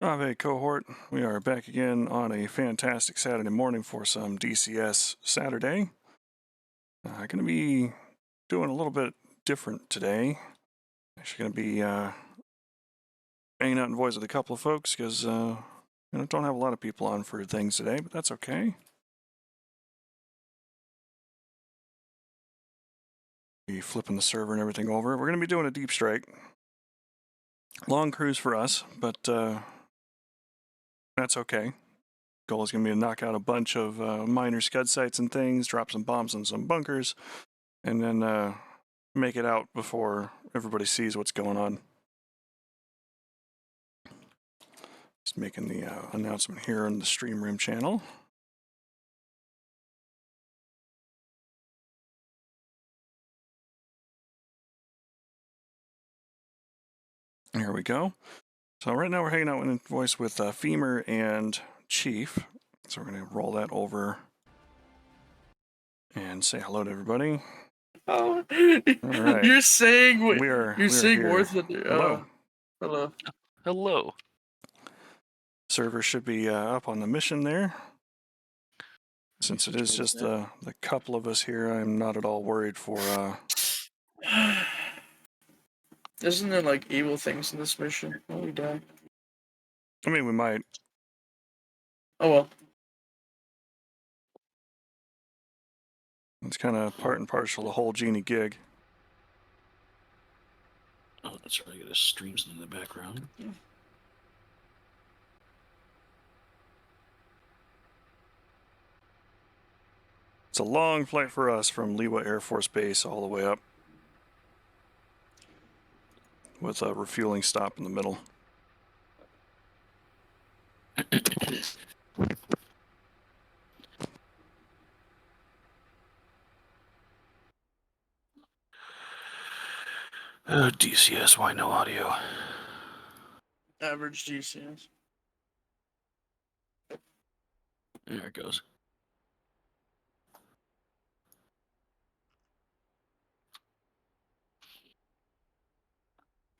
Ave cohort, we are back again on a fantastic Saturday morning for some DCS Saturday. Going to be doing a little bit different today. Actually going to be hanging out in voice with a couple of folks because don't have a lot of people on for things today, but that's okay. Be flipping the server and everything over. We're going to be doing a deep strike. Long cruise for us, but that's okay. Goal is going to be to knock out a bunch of minor scud sites and things, drop some bombs in some bunkers, and then make it out before everybody sees what's going on. Just making the announcement here on the Stream Room channel. Here we go. So right now we're hanging out in voice with Femur and Chief. So we're going to roll that over and say hello to everybody. Oh, all right. You're saying we're saying here. words with Hello. Hello. Hello. Server should be up on the mission there. Since it is just the couple of us here, I'm not at all worried for Isn't there like evil things in this mission? Oh, we die. I mean, we might. Oh well. It's kind of part and parcel the whole Genie gig. Oh, that's right. I got a streams in the background. Yeah. It's a long flight for us from Liwa Air Force Base all the way up, with a refueling stop in the middle. DCS, why no audio? Average DCS. There it goes.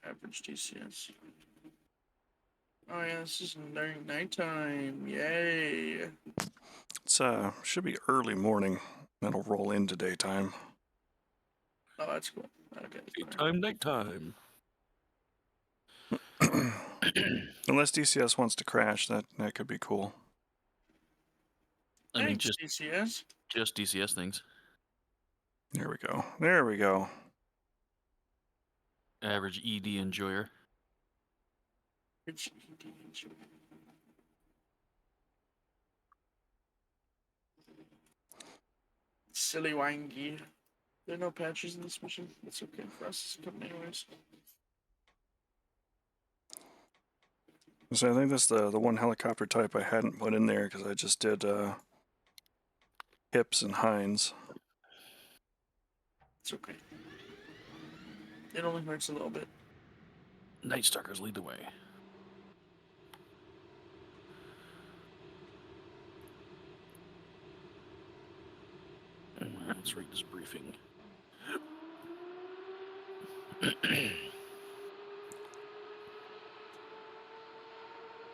Average DCS. Oh yeah, this is during nighttime. Yay. It's should be early morning. That'll roll into daytime. Oh, that's cool. Okay. Daytime, nighttime. Unless DCS wants to crash, that could be cool. I mean, DCS. Just DCS things. There we go. There we go. Average ED enjoyer. Silly wangy. There are no patches in this mission. It's okay for us to come anyways. So I think that's the one helicopter type I hadn't put in there because I just did Hips and Hines. It's okay. It only hurts a little bit. Night Stalkers lead the way. Let's read this briefing.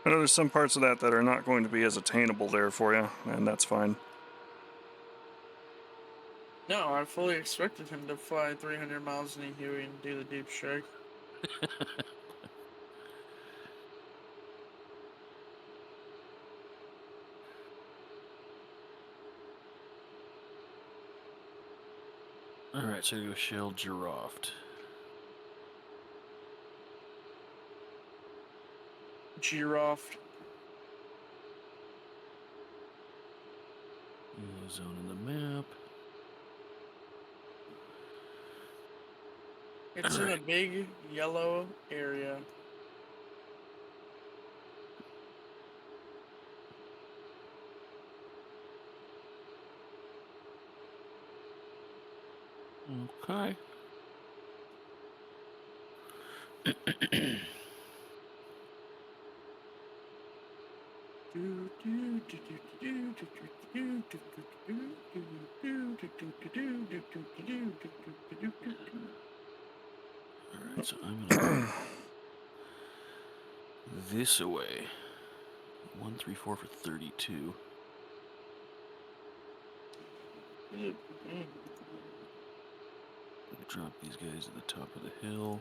I know there's some parts of that are not going to be as attainable there for you, and that's fine. No, I fully expected him to fly 300 miles in a Huey and do the deep strike. Alright, so you shell Giraffe. Giraffe. Zone in the map. It's in a big yellow area. Okay. Alright, so I'm gonna this away. 134 for 32. Drop these guys at the top of the hill.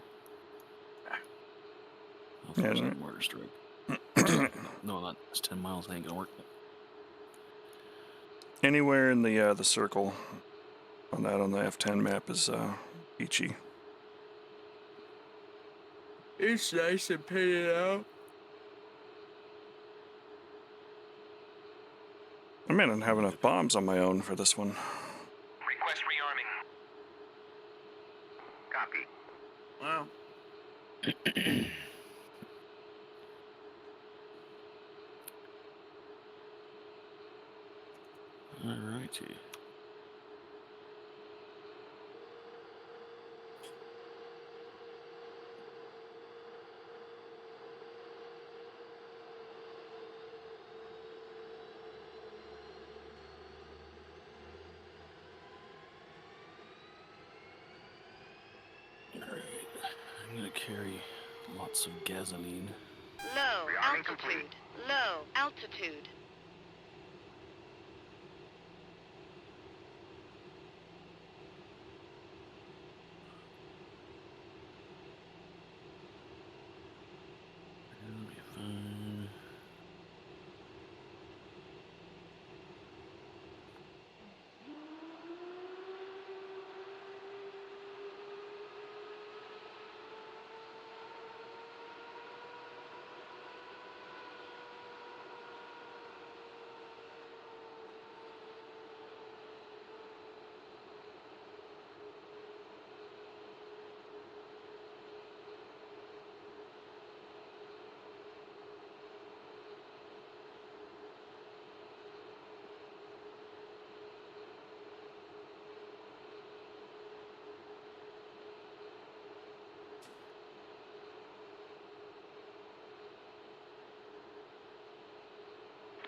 How far is Yeah. that mortar strike? No, not. It's 10 miles. Ain't gonna work. Anywhere in the circle on the F10 map is peachy. It's nice and painted out. I may not have enough bombs on my own for this one. Request rearming. Copy. Wow. Alrighty. Alright. I'm gonna carry lots of gasoline. Low Rearming altitude. complete. Low altitude. It'll be fine.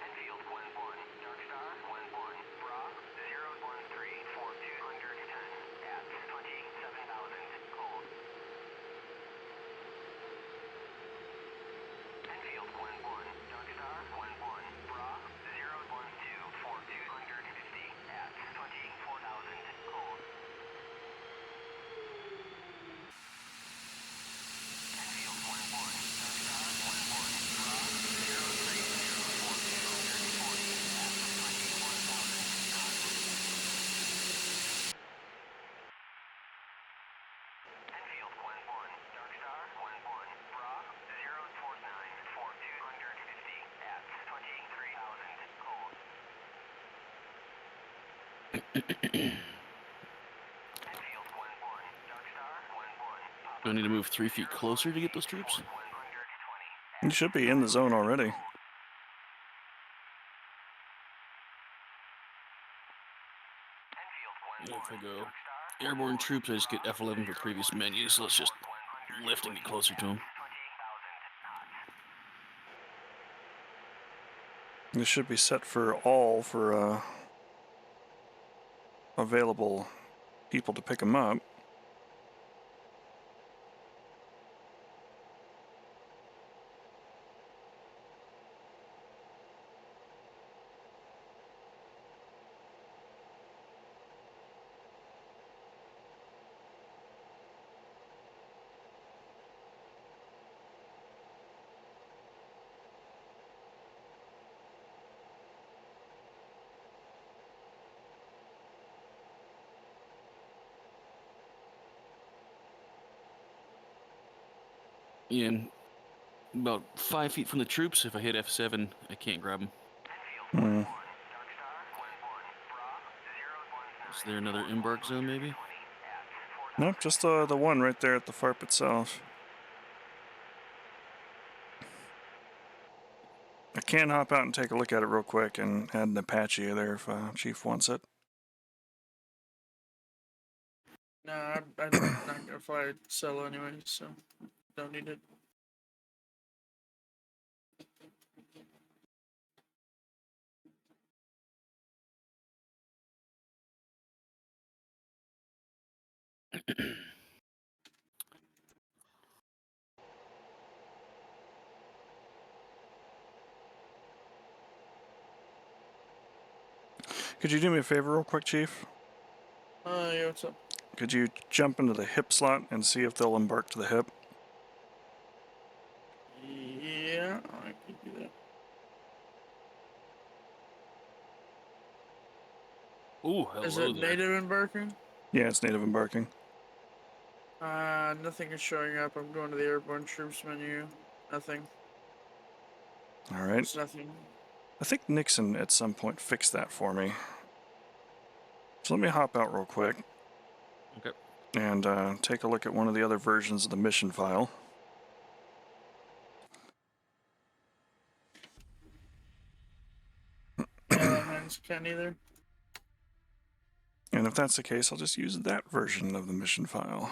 Enfield 1-1. Dark Star 1-1. Bra 013 for 210 at 27,000. Cold. Enfield 1-1. Dark Star 1-1. Bra 012 for 250 at 24,000. Cold. Enfield 1-1. Dark Star 1-1. Bra 030 for 240 at 21,000 knots. Enfield 1-1. Dark Star 1-1. Bra 049 for 250 at 23,000. Cold. Enfield 1-1. Dark Star 1-1. Do I need to move 3 feet closer to get those troops? 120. You should be in the zone already. Enfield 1-1. If I go Dark Star airborne troops, I just get F11 for previous menus, so let's just lift and get closer to them. 28,000 knots. This should be set for all for available people to pick them up. Yeah, and about 5 feet from the troops, if I hit F7, I can't grab them. Hmm. Dark Star 1-1. Bra 019 Is there another embark zone, maybe? Nope, just the one right there at the FARP itself. I can hop out and take a look at it real quick and add an Apache there if Chief wants it. Nah, I'm not gonna fly solo anyway, so don't need it. Could you do me a favor real quick, Chief? Yeah, what's up? Could you jump into the hip slot and see if they'll embark to the hip? Yeah, I can do that. Ooh, hello Is it there. native embarking? Yeah, it's native embarking. Nothing is showing up. I'm going to the airborne troops menu. Nothing. All right. There's nothing. I think Nixon at some point fixed that for me. So let me hop out real quick. Okay. And take a look at one of the other versions of the mission file. Yeah, mine's can't either. And if that's the case, I'll just use that version of the mission file.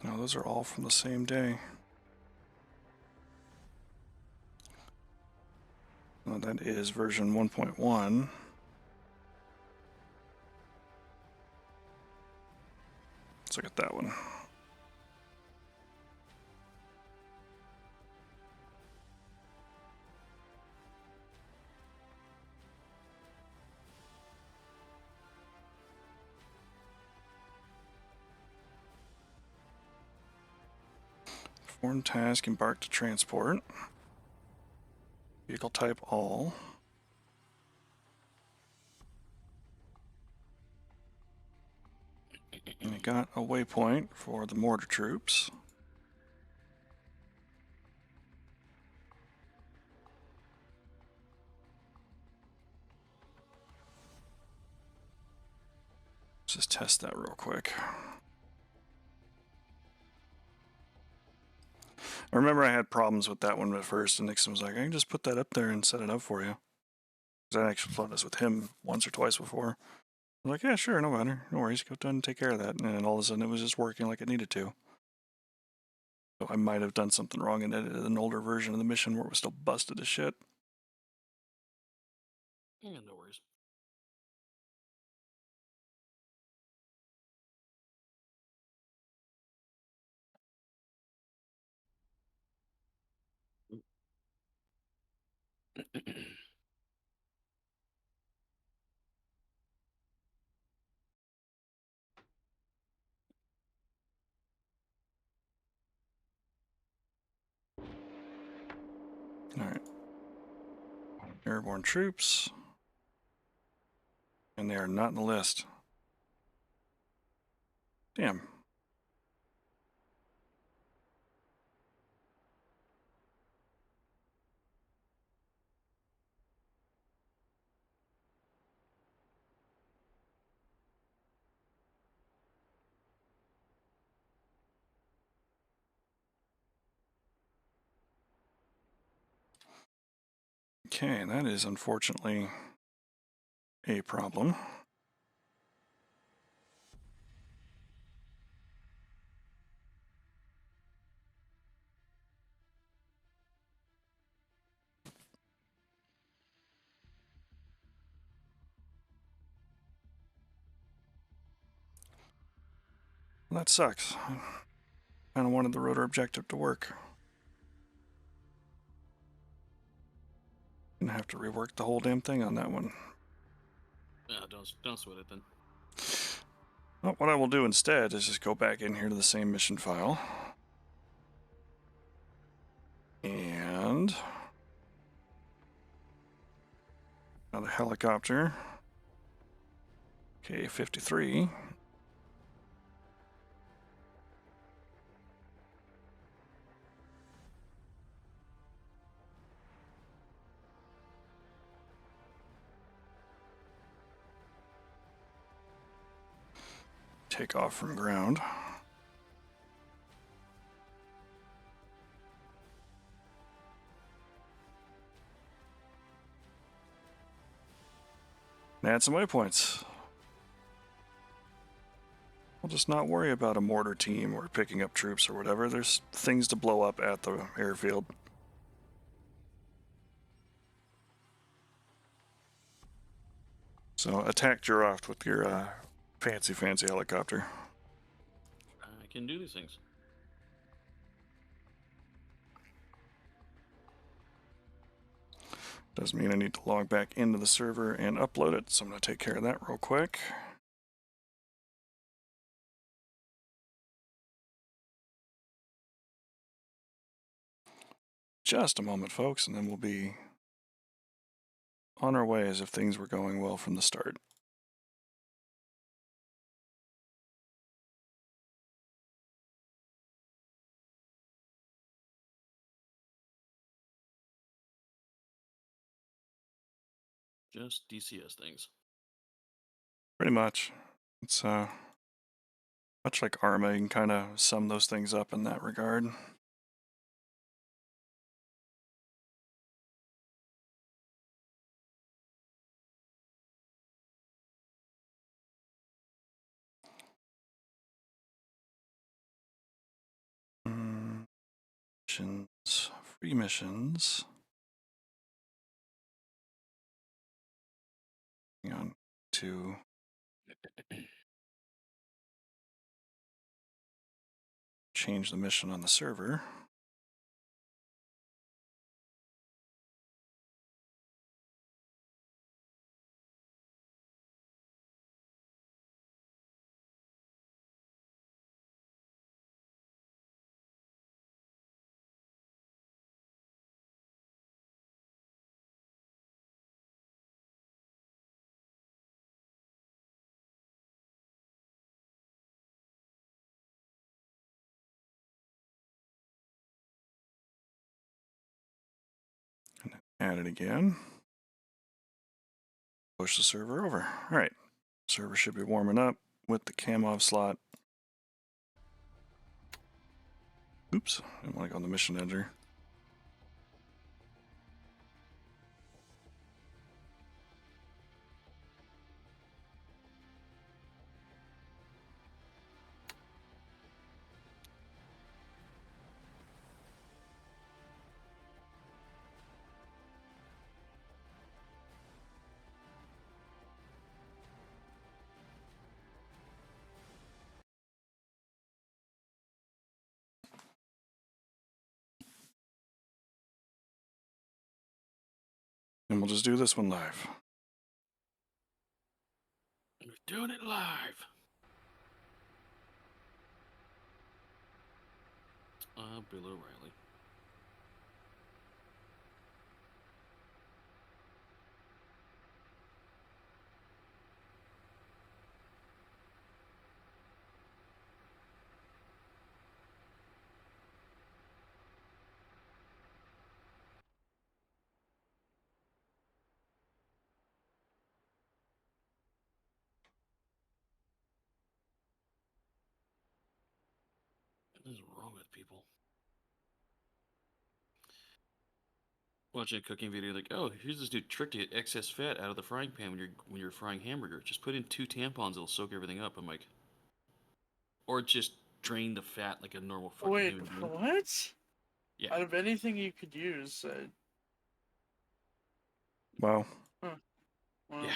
Now, those are all from the same day. Well, that is version 1.1. Let's look at that one. Perform task, embark to transport. Vehicle type all. And you got a waypoint for the mortar troops. Let's just test that real quick. I remember I had problems with that one at first, and Nixon was like, I can just put that up there and set it up for you. Because I actually flown this with him once or twice before. I was like, yeah, sure, no matter. No worries, go down and take care of that. And then all of a sudden it was just working like it needed to. So I might have done something wrong and edited an older version of the mission where it was still busted as shit. Yeah, no worries. Alright. Airborne troops. And they are not in the list. Damn. Okay, that is unfortunately a problem. Well, that sucks. I kind of wanted the rotor objective to work. Gonna have to rework the whole damn thing on that one. Yeah, don't sweat it then. Well, what I will do instead is just go back in here to the same mission file. And another helicopter. Okay, 53. Take off from ground. and add some waypoints. We'll just not worry about a mortar team or picking up troops or whatever. There's things to blow up at the airfield. So attack Juroft with your fancy helicopter. I can do these things. Doesn't mean I need to log back into the server and upload it, so I'm going to take care of that real quick. Just a moment, folks, and then we'll be on our way as if things were going well from the start. Just DCS things. Pretty much. It's much like Arma, you can kind of sum those things up in that regard. Missions, free missions. Hang on to change the mission on the server. Add it again. Push the server over. All right. Server should be warming up with the Kamov slot. Oops. I didn't want to go on the mission editor. And we'll just do this one live. We're doing it live. Bill O'Reilly. What is wrong with people? Watching a cooking video, like, oh, here's this new trick to get excess fat out of the frying pan when you're frying hamburger. Just put in 2 tampons; it'll soak everything up. I'm like, or just drain the fat like a normal fucking Wait, human being. what? Yeah. Out of anything you could use, Wow. well, Yeah.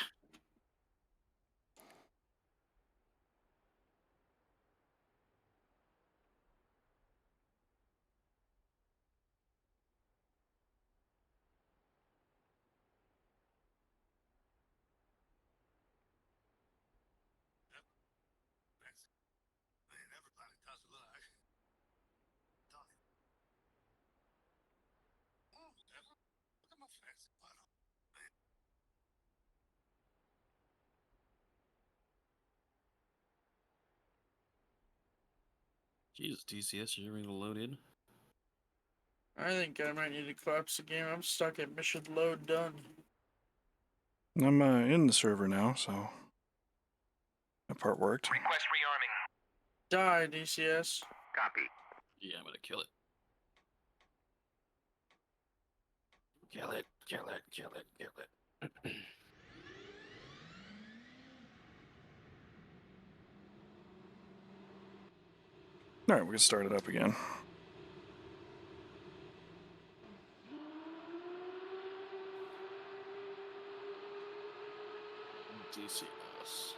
Jesus, DCS, are you ready to load in? I think I might need to collapse the game. I'm stuck at mission load done. I'm in the server now, so that part worked. Request rearming. Die, DCS. Copy. Yeah, I'm gonna kill it. Kill it, kill it, kill it, kill it. All right, we can start it up again. DCS.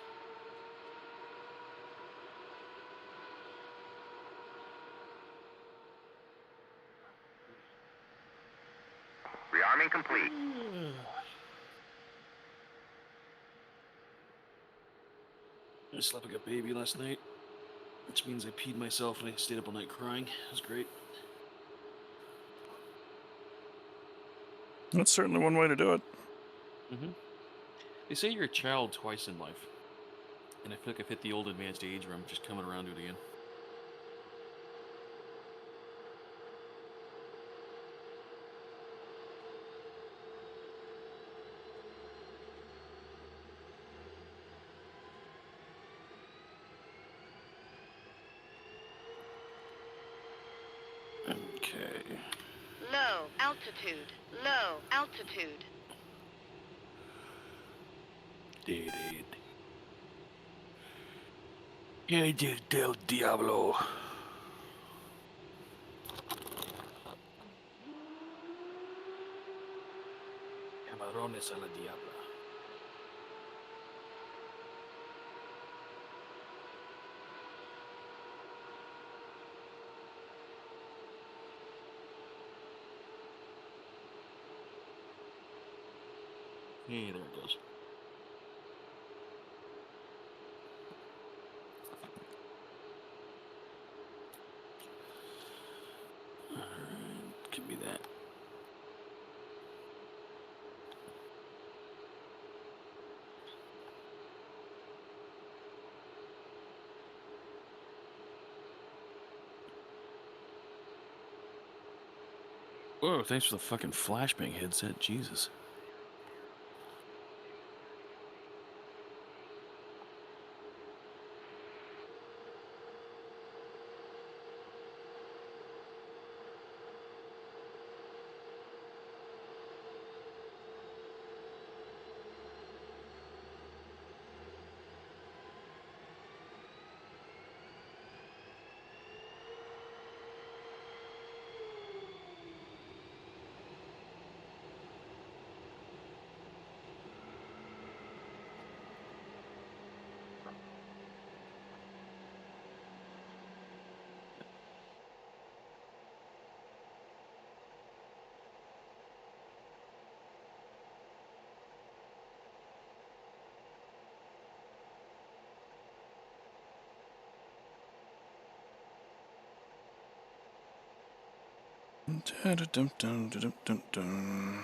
Rearming complete. I slept like a baby last night, which means I peed myself and I stayed up all night crying. It was great. That's certainly one way to do it. They say you're a child twice in life, and I feel like I've hit the old advanced age where I'm just coming around to it again. Okay. Low altitude. Low altitude. Did. Angel del Diablo. Camarones a la Diabla. Hey, there it goes. Alright, give me that. Whoa, thanks for the fucking flashbang headset, Jesus. Dun-dun-dun-dun-dun-dun.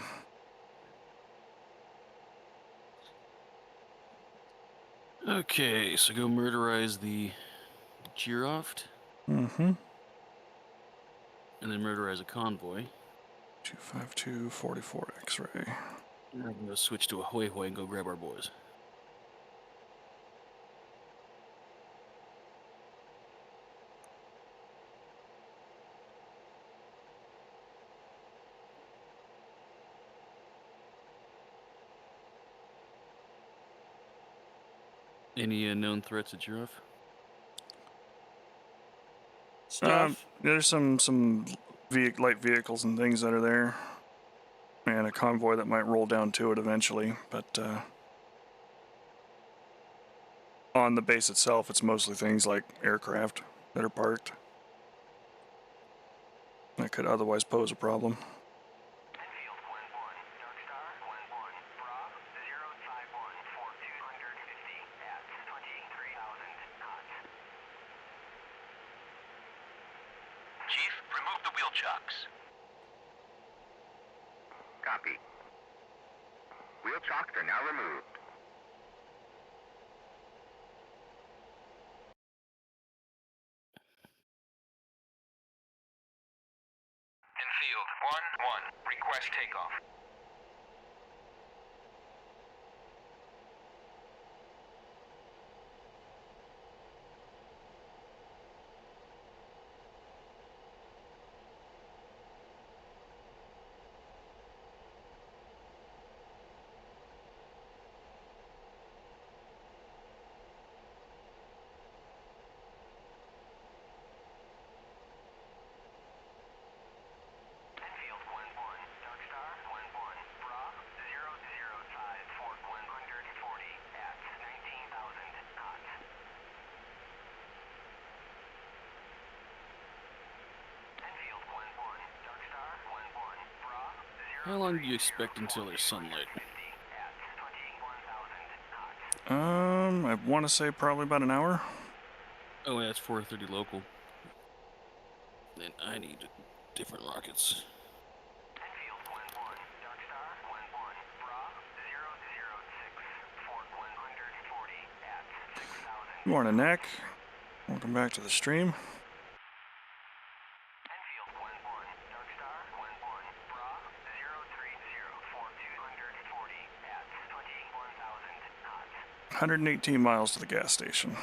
Okay, so go murderize the Giroft, Mm-hmm. and then murderize a convoy. 252 44 X-ray. And then go switch to a Hoi Hoi and go grab our boys. Any known threats at Giroff? Stuff. There's some light vehicles and things that are there, and a convoy that might roll down to it eventually. But on the base itself, it's mostly things like aircraft that are parked that could otherwise pose a problem. Enfield 1-1, Dark Star 1-1, Bravo 051 for 250 at 23,000 knots. Chief, remove the wheel chocks. Copy. Wheel chocks are now removed. Enfield 1-1, request takeoff. How long do you expect until there's sunlight? I want to say probably about an hour. Oh, yeah, it's 4:30 local. Then I need different rockets. Enfield 1-1, Dark Star 1-1, Bra 006, Fort 140 at 6,000. Good morning, Nick. Welcome back to the stream. Enfield 1-1, Dark Star 1-1, Bra 030, Fort 240 at 21,000 knots. 118 miles to the gas station.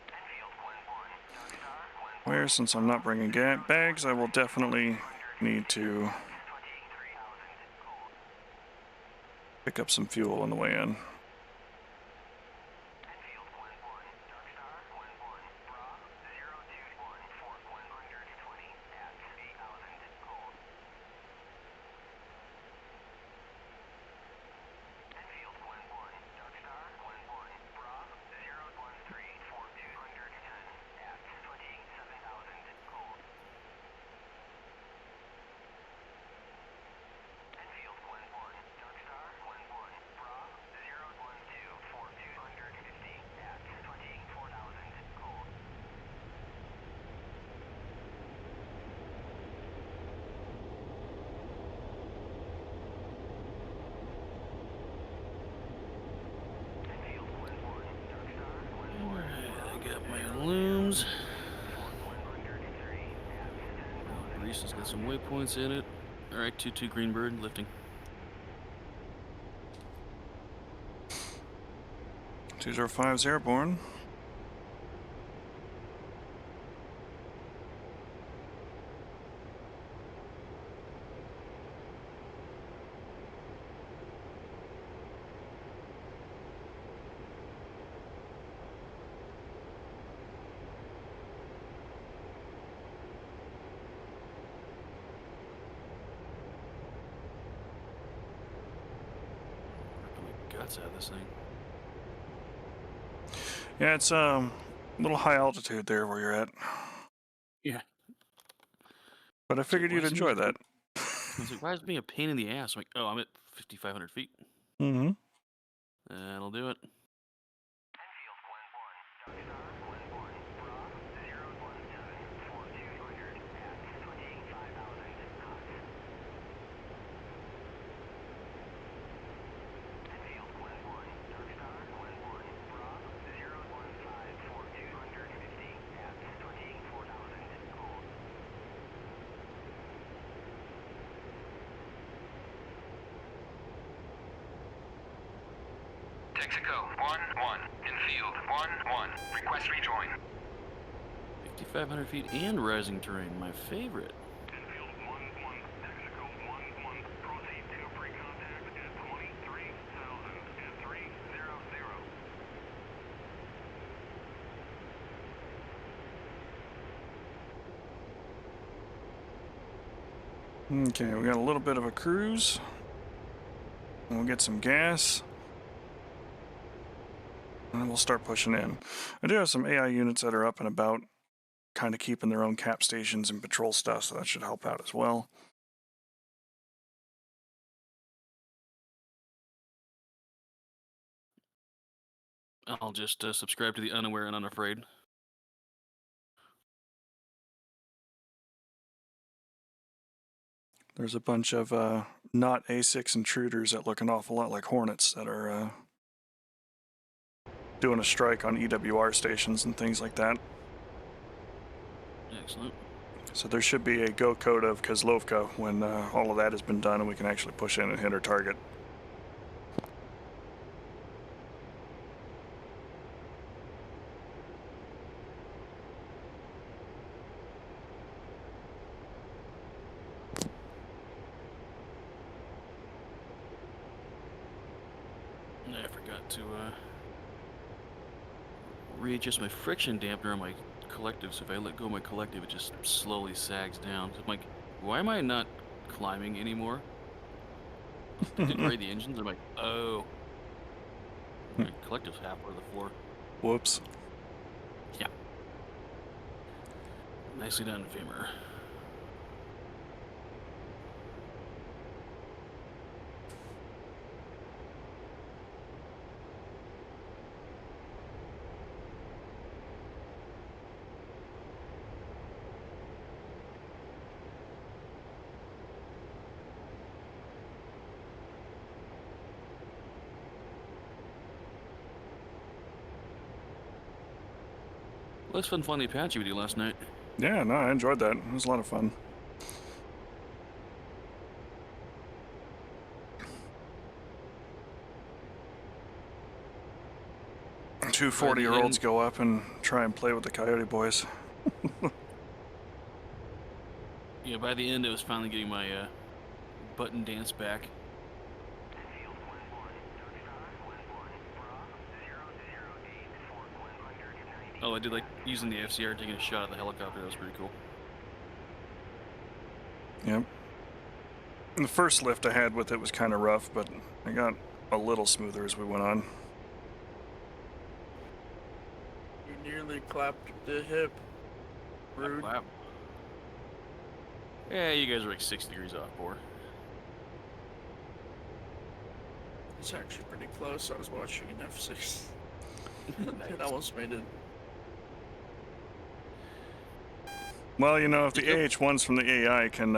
Enfield 1-1, Dark Star 1-1, Where, since I'm not bringing bags, I will definitely need to 23,000 cold. pick up some fuel on the way in. Enfield 1-1, Dark Star 1-1, Bra 021, Fort 120 at 8,000 cold. Enfield 1-1, Dark Star 1-1, Bra 013, Fort 210 at 27,000 cold. Enfield 1-1, Dark Star 1-1, Bra 012, Fort 250 at 24,000 cold. Enfield 1-1, Dark Star 1-1, Alright, I got my looms. Fort 103 at 10,000. Grease has got some waypoints in it. Alright, 2-2 Greenbird, lifting. 2050 airborne. Working the guts out of this thing. Yeah, it's a little high altitude there where you're at, Yeah. but I figured why you'd is it enjoy me- that. I was like, why is it being a pain in the ass? I'm like, oh, I'm at 5,500 feet. Mm-hmm. That'll do it. Enfield 1-1, Dark Star 1-1, Bra 017, Fort 200 at 25,000 knots. Enfield 1-1, Dark Star 1-1, Bra 015, Fort 250 at 24,000 cold. Texaco 1-1, Enfield 1-1, request rejoin. 5,500 feet and rising terrain, my favorite. Enfield 1-1, Texaco 1-1, proceed to pre-contact at 23,000 at 300. Okay, we got a little bit of a cruise. We'll get some gas. And then we'll start pushing in. I do have some AI units that are up and about, kind of keeping their own cap stations and patrol stuff, so that should help out as well. I'll just subscribe to the Unaware and Unafraid. There's a bunch of not A6 intruders that look an awful lot like Hornets that are doing a strike on EWR stations and things like that. Excellent. So there should be a go code of Kozlovka when all of that has been done and we can actually push in and hit our target. I forgot to readjust my friction dampener on my collective, so if I let go of my collective, it just slowly sags down. So I'm like, why am I not climbing anymore? I didn't raid the engines. I'm like, oh. My collective's halfway to the floor. Whoops. Yeah. Nicely done, Femur. Looks fun flying the Apache with you last night. Yeah, no, I enjoyed that. It was a lot of fun. Two 40-year-olds go up and try and play with the Coyote boys. Yeah, by the end, I was finally getting my button dance back. Oh, I did like using the FCR, taking a shot at the helicopter. That was pretty cool. Yep. And the first lift I had with it was kind of rough, but I got a little smoother as we went on. You nearly clapped the hip. Rude. Wow. Yeah, you guys are like 6 degrees off, Boar. It's actually pretty close. I was watching an F6. Nice. It almost made it. Well, you know, if the AH-1s from the AI can,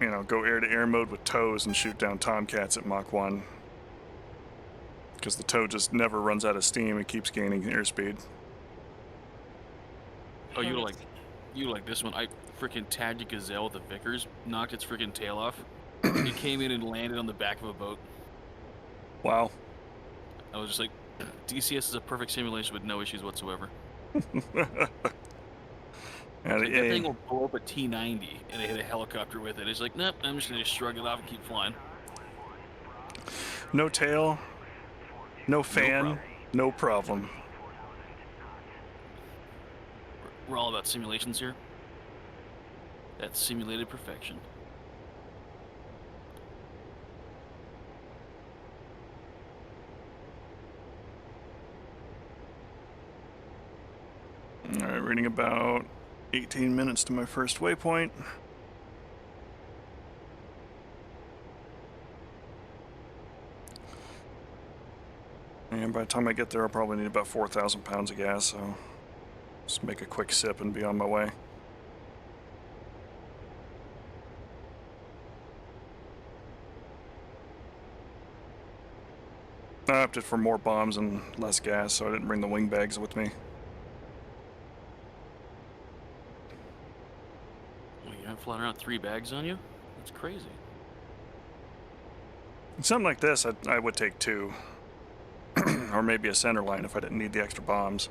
you know, go air-to-air mode with tows and shoot down Tomcats at Mach 1, because the tow just never runs out of steam and keeps gaining airspeed. Oh, you like this one? I freaking tagged a gazelle with the Vickers, knocked its freaking tail off. It came in and landed on the back of a boat. Wow. I was just like, DCS is a perfect simulation with no issues whatsoever. And Like, that thing will blow up a T-90 and they hit a helicopter with it. It's like, nope, I'm just gonna shrug it off and keep flying. no tail, no fan, no problem. We're all about simulations here. That's simulated perfection. All right, reading about 18 minutes to my first waypoint. And by the time I get there, I'll probably need about 4,000 pounds of gas, so just make a quick sip and be on my way. I opted for more bombs and less gas, so I didn't bring the wing bags with me. Well, you have flying around 3 bags on you? That's crazy. Something like this, I would take 2. Or maybe a center line if I didn't need the extra bombs.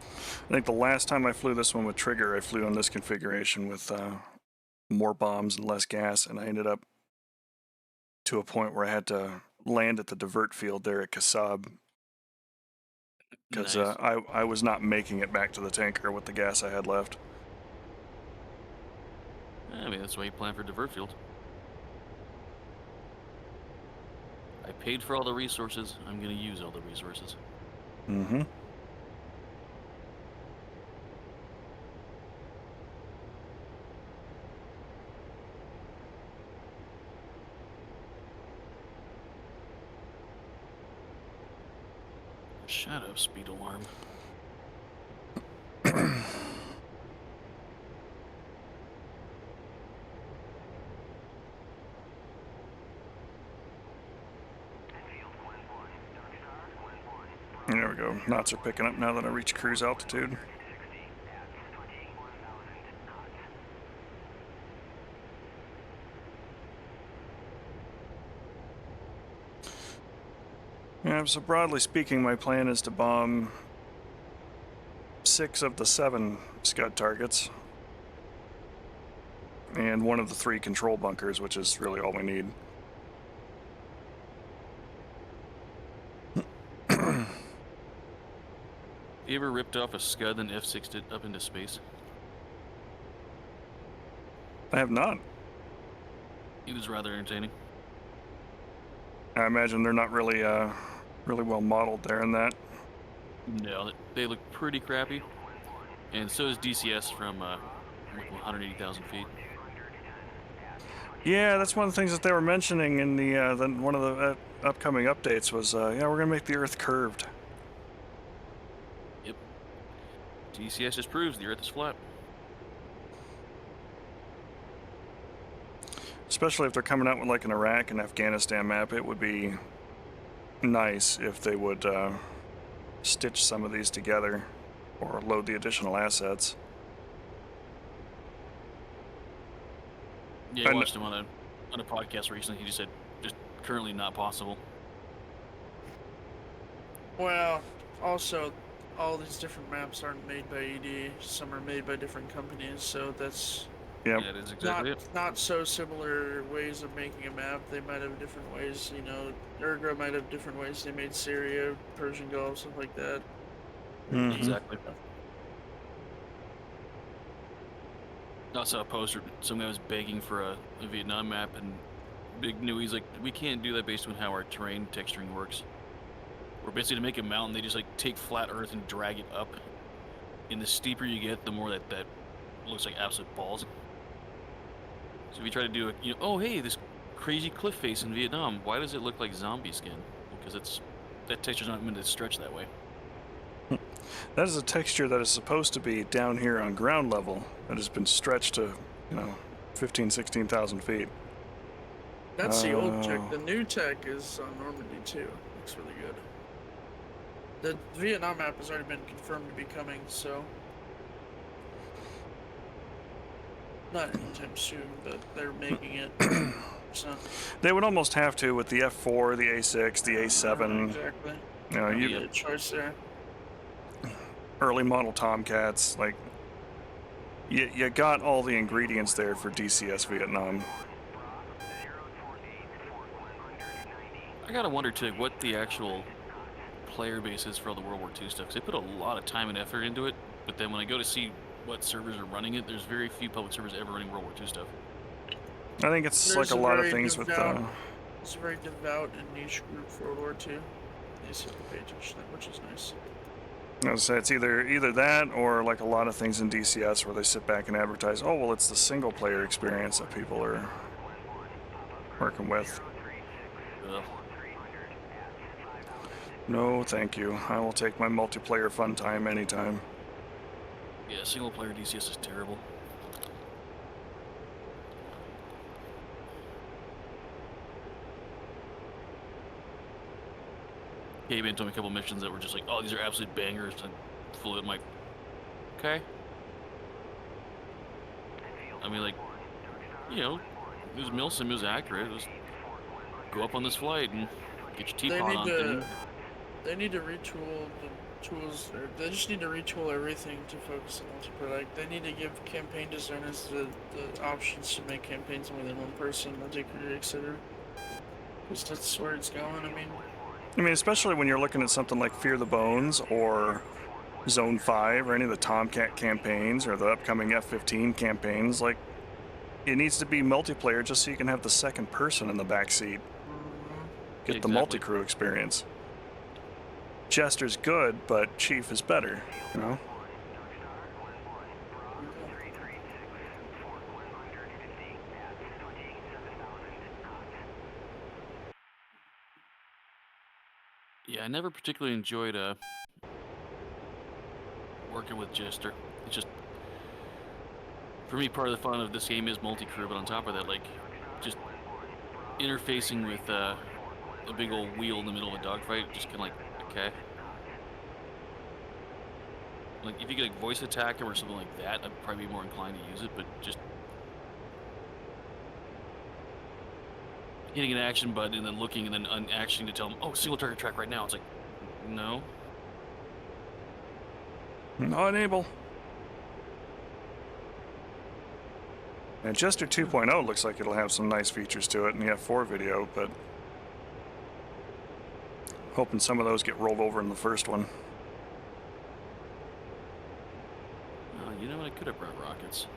I think the last time I flew this one with Trigger, I flew on this configuration with more bombs and less gas, and I ended up to a point where I had to land at the divert field there at Kasab because Nice. I was not making it back to the tanker with the gas I had left. I mean, that's why you plan for divert field. I paid for all the resources. I'm gonna use all the resources. Mm-hmm. Shut up, speed alarm. There we go. Knots are picking up now that I reach cruise altitude. Yeah, so broadly speaking, my plan is to bomb 6 of the 7 Scud targets and 1 of the 3 control bunkers, which is really all we need. You ever ripped off a Scud and F6'd it up into space? I have not. It was rather entertaining. I imagine they're not really really well modeled there in that. No, they look pretty crappy. And so is DCS from 180,000 feet. Yeah, that's one of the things that they were mentioning in the one of the upcoming updates was, yeah, we're gonna make the Earth curved. Yep. DCS just proves the Earth is flat. Especially if they're coming out with like an Iraq and Afghanistan map, it would be nice if they would stitch some of these together or load the additional assets. Yeah, I watched him on a podcast recently. He just said, just currently not possible. Well, also, all these different maps aren't made by ED. Some are made by different companies, so that's Yep. That is exactly it. not so similar ways of making a map. They might have different ways, you know. Ergra might have different ways they made Syria, Persian Gulf, stuff like that. Mhm. Exactly. I saw a poster. Some guy was begging for a Vietnam map, and Big Newey's like, we can't do that based on how our terrain texturing works. We're basically to make a mountain, they just like take flat Earth and drag it up. And the steeper you get, the more that looks like absolute balls. So if you try to do a, oh hey, this crazy cliff face in Vietnam, why does it look like zombie skin? Because that texture's not meant to stretch that way. That is a texture that is supposed to be down here on ground level that has been stretched to, 15, 16,000 feet. That's the old tech. The new tech is on Normandy too. Looks really good. The Vietnam map has already been confirmed to be coming, so not anytime soon, but they're making it. So They would almost have to with the F4, the A6, the A7. exactly. You You get a choice there. early model Tomcats, like you got all the ingredients there for DCS Vietnam. I gotta wonder too, what the actual player base is for all the World War II stuff. 'Cause they put a lot of time and effort into it, but then when I go to see what servers are running it, there's very few public servers ever running World War II stuff. I think it's There's like a lot of very things with It's a very devout and niche group for World War II. They seem to pay attention to that, which is nice. I would say it's either that or like a lot of things in DCS where they sit back and advertise, oh well, it's the single player experience that people are working with. Ugh. No, thank you. I will take my multiplayer fun time anytime. Yeah, single player DCS is terrible. K-Man told me a couple missions that were just like, oh, these are absolute bangers, and full of it. I'm like, okay. I mean, like, it was Milsim, it was accurate. It was go up on this flight and get your teapot on thing. They need to retool the tools. Or they just need to retool everything to focus on multiplayer. Like they need to give campaign designers the options to make campaigns more than one person, multiplayer, etc. Because that's where it's going. I mean, especially when you're looking at something like Fear the Bones or Zone 5 or any of the Tomcat campaigns or the upcoming F-15 campaigns, like, it needs to be multiplayer just so you can have the second person in the back seat. Get the multi-crew experience. Jester's good, but Chief is better, Yeah, I never particularly enjoyed working with Jester. It's just, for me, part of the fun of this game is multi-crew, but on top of that, like, just interfacing with a big old wheel in the middle of a dogfight, just kind of like, okay. Like, if you could like, voice attack him or something like that, I'd probably be more inclined to use it, but just hitting an action button and then looking and then unactioning to tell him, oh, single target track right now. It's like, no. Unable. And Jester 2.0 looks like it'll have some nice features to it in the F4 video, but hoping some of those get rolled over in the first one. You know what? I could have brought rockets.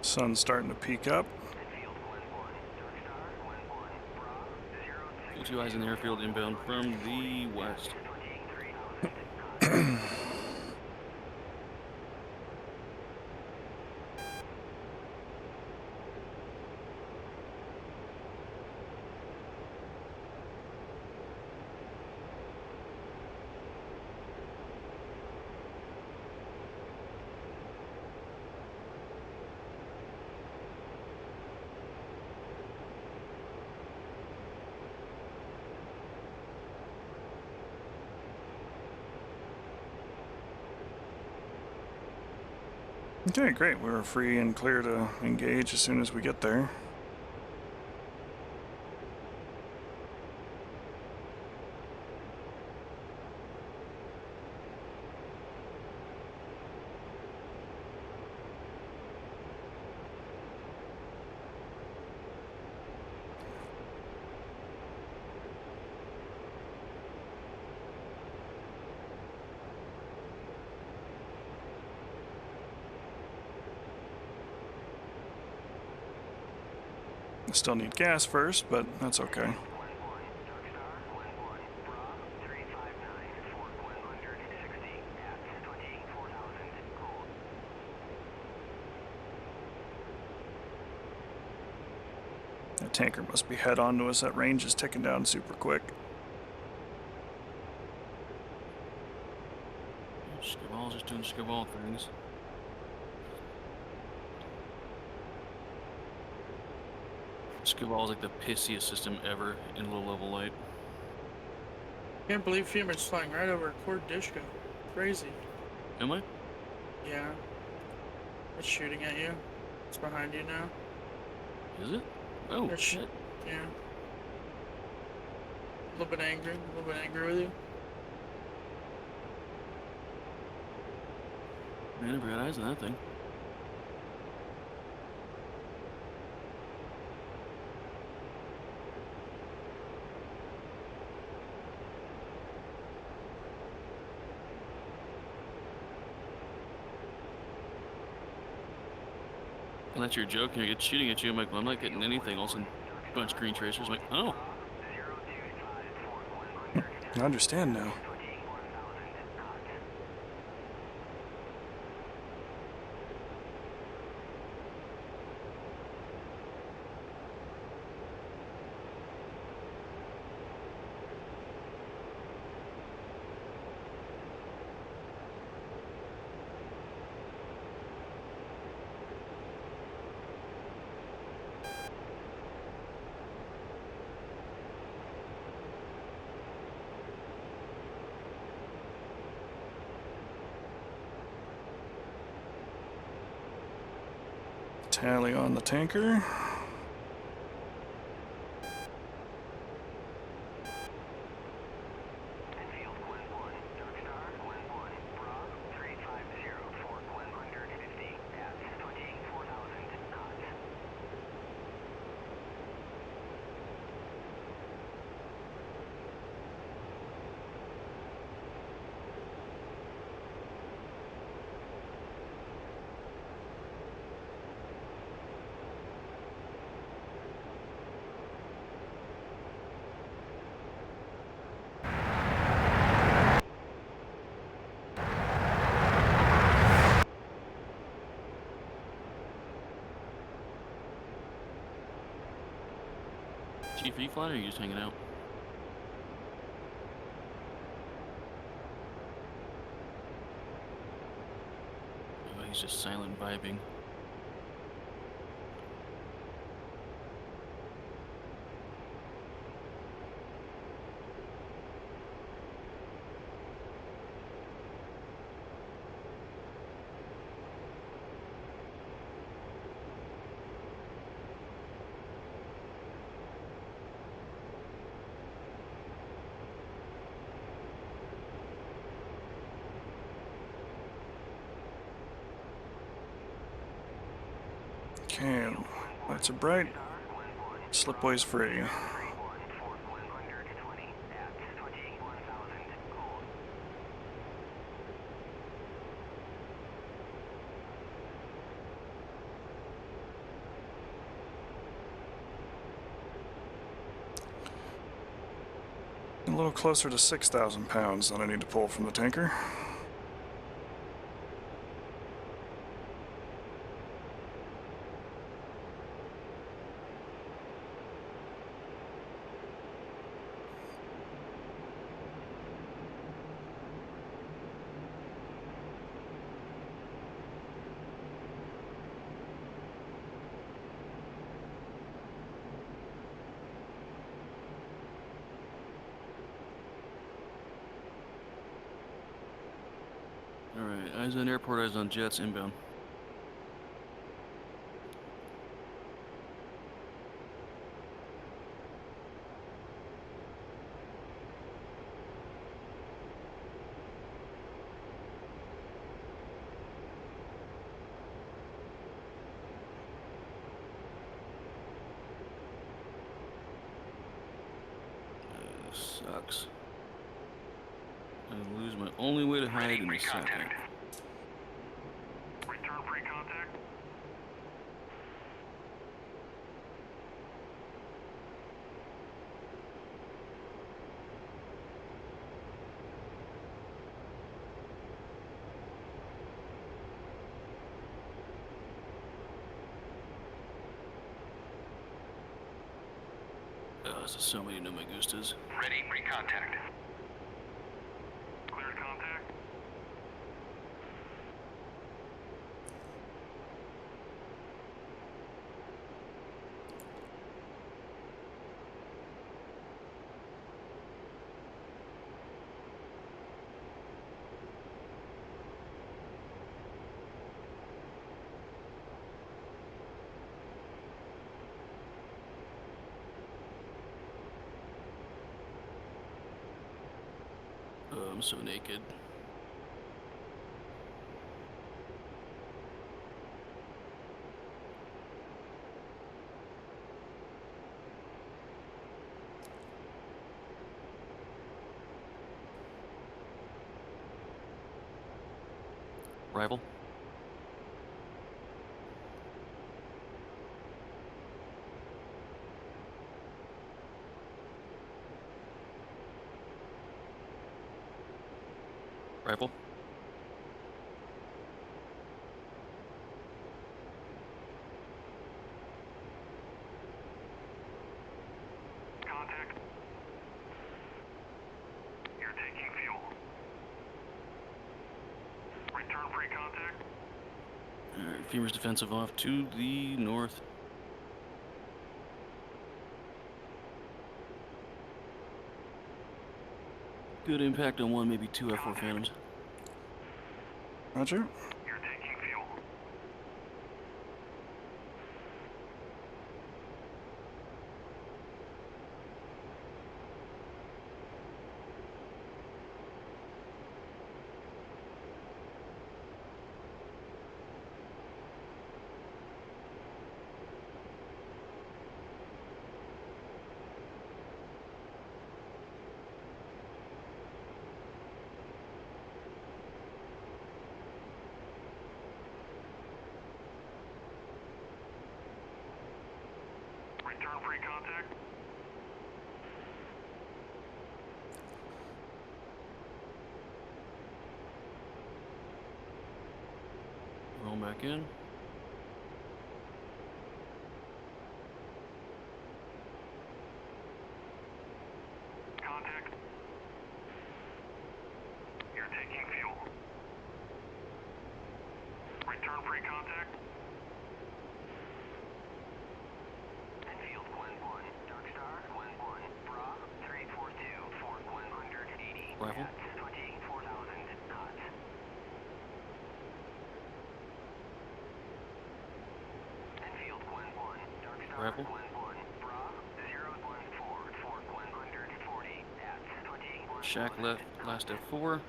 Sun's starting to peak up. Infield, wind 1, Dark Star, wind 1, Bra, 02. Full 2 eyes in the airfield inbound from the west. 23,000 knots. Okay, great. We're free and clear to engage as soon as we get there. Still need gas first, but that's okay. Wind 1, Dark Star, wind 1, Bra, 359, Fort 160 at 24,000, cool. That tanker must be head on to us. That range is ticking down super quick. Skiball's just doing skiball things. Skiball's like the pissiest system ever in low level light. Can't believe Femur's flying right over Cord Dishko. Crazy. Am I? Yeah. It's shooting at you. It's behind you now. Is it? Oh, It's shit. Yeah. A little bit angry. A little bit angry with you. I never had eyes on that thing. Unless you're joking, it's shooting at you. I'm like, well, I'm not getting anything. All of a sudden, a bunch of green tracers. I'm like, oh. 025, Fort 100, I understand now. 21,000 knots. Tally on the tanker. Infield, wind 1, Dark Star, wind 1, Bra, 350, Fort 150 at 24,000 knots. Chief, are you flying or are you just hanging out? Oh, he's just silent vibing. Okay, lights are bright. Slipway's free. Fort 120 at 21,000, cool. A little closer to 6,000 pounds than I need to pull from the tanker. Alright, eyes on airport, eyes on jets, inbound. Sucks. I lose my only way to hide in the second. Return free contact. Oh, this is so many no me gustas. Ready, free contact. Cleared contact. Oh, I'm so naked. Rival. Rifle. Contact. You're taking fuel. Return free contact. Alright, Femur's defensive off to the north. Good impact on one, maybe two F4 Phantoms. Roger. You're taking fuel. Return free contact. Roll back in. Contact. You're taking fuel. Return free contact. Enfield Glen 1, Dark Star, Glen 1, Bra, 3842, for Glen 180. Rifle. At 24,000 knots. Enfield Glen 1, Dark Star, Rifle. Glen 1, Bra, 014, for Glen 140. At 21,000 Shack left, last F4.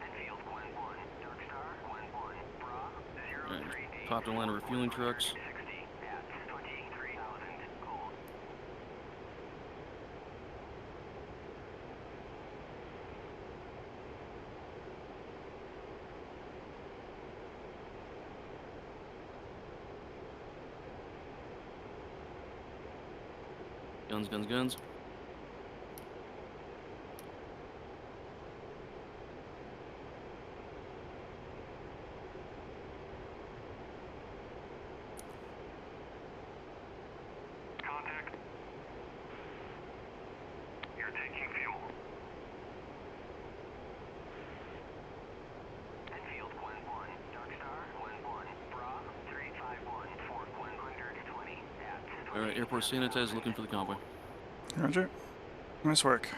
Enfield Glen 1, Dark Star, Glen 1, Bra, Alright, 038. popped a line of refueling trucks. 60 at 23,000 gold. Guns, guns, guns. Contact. You're taking fuel. Enfield, Glen 1. Dark Star, Glen 1. Bra, 351, for Glen 120 at... Alright, airport sanitized, looking for the convoy. Roger. Nice work.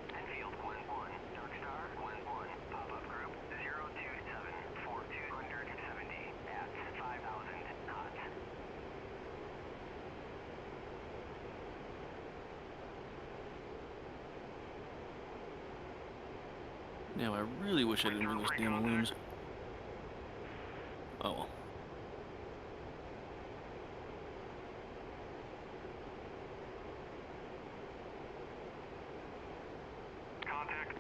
Enfield, Glen 1. Dark Star, Glen 1. Pop-up group 027 for 270 at 5,000 knots. Now, I really wish I didn't bring those damn looms. Oh well. Contact.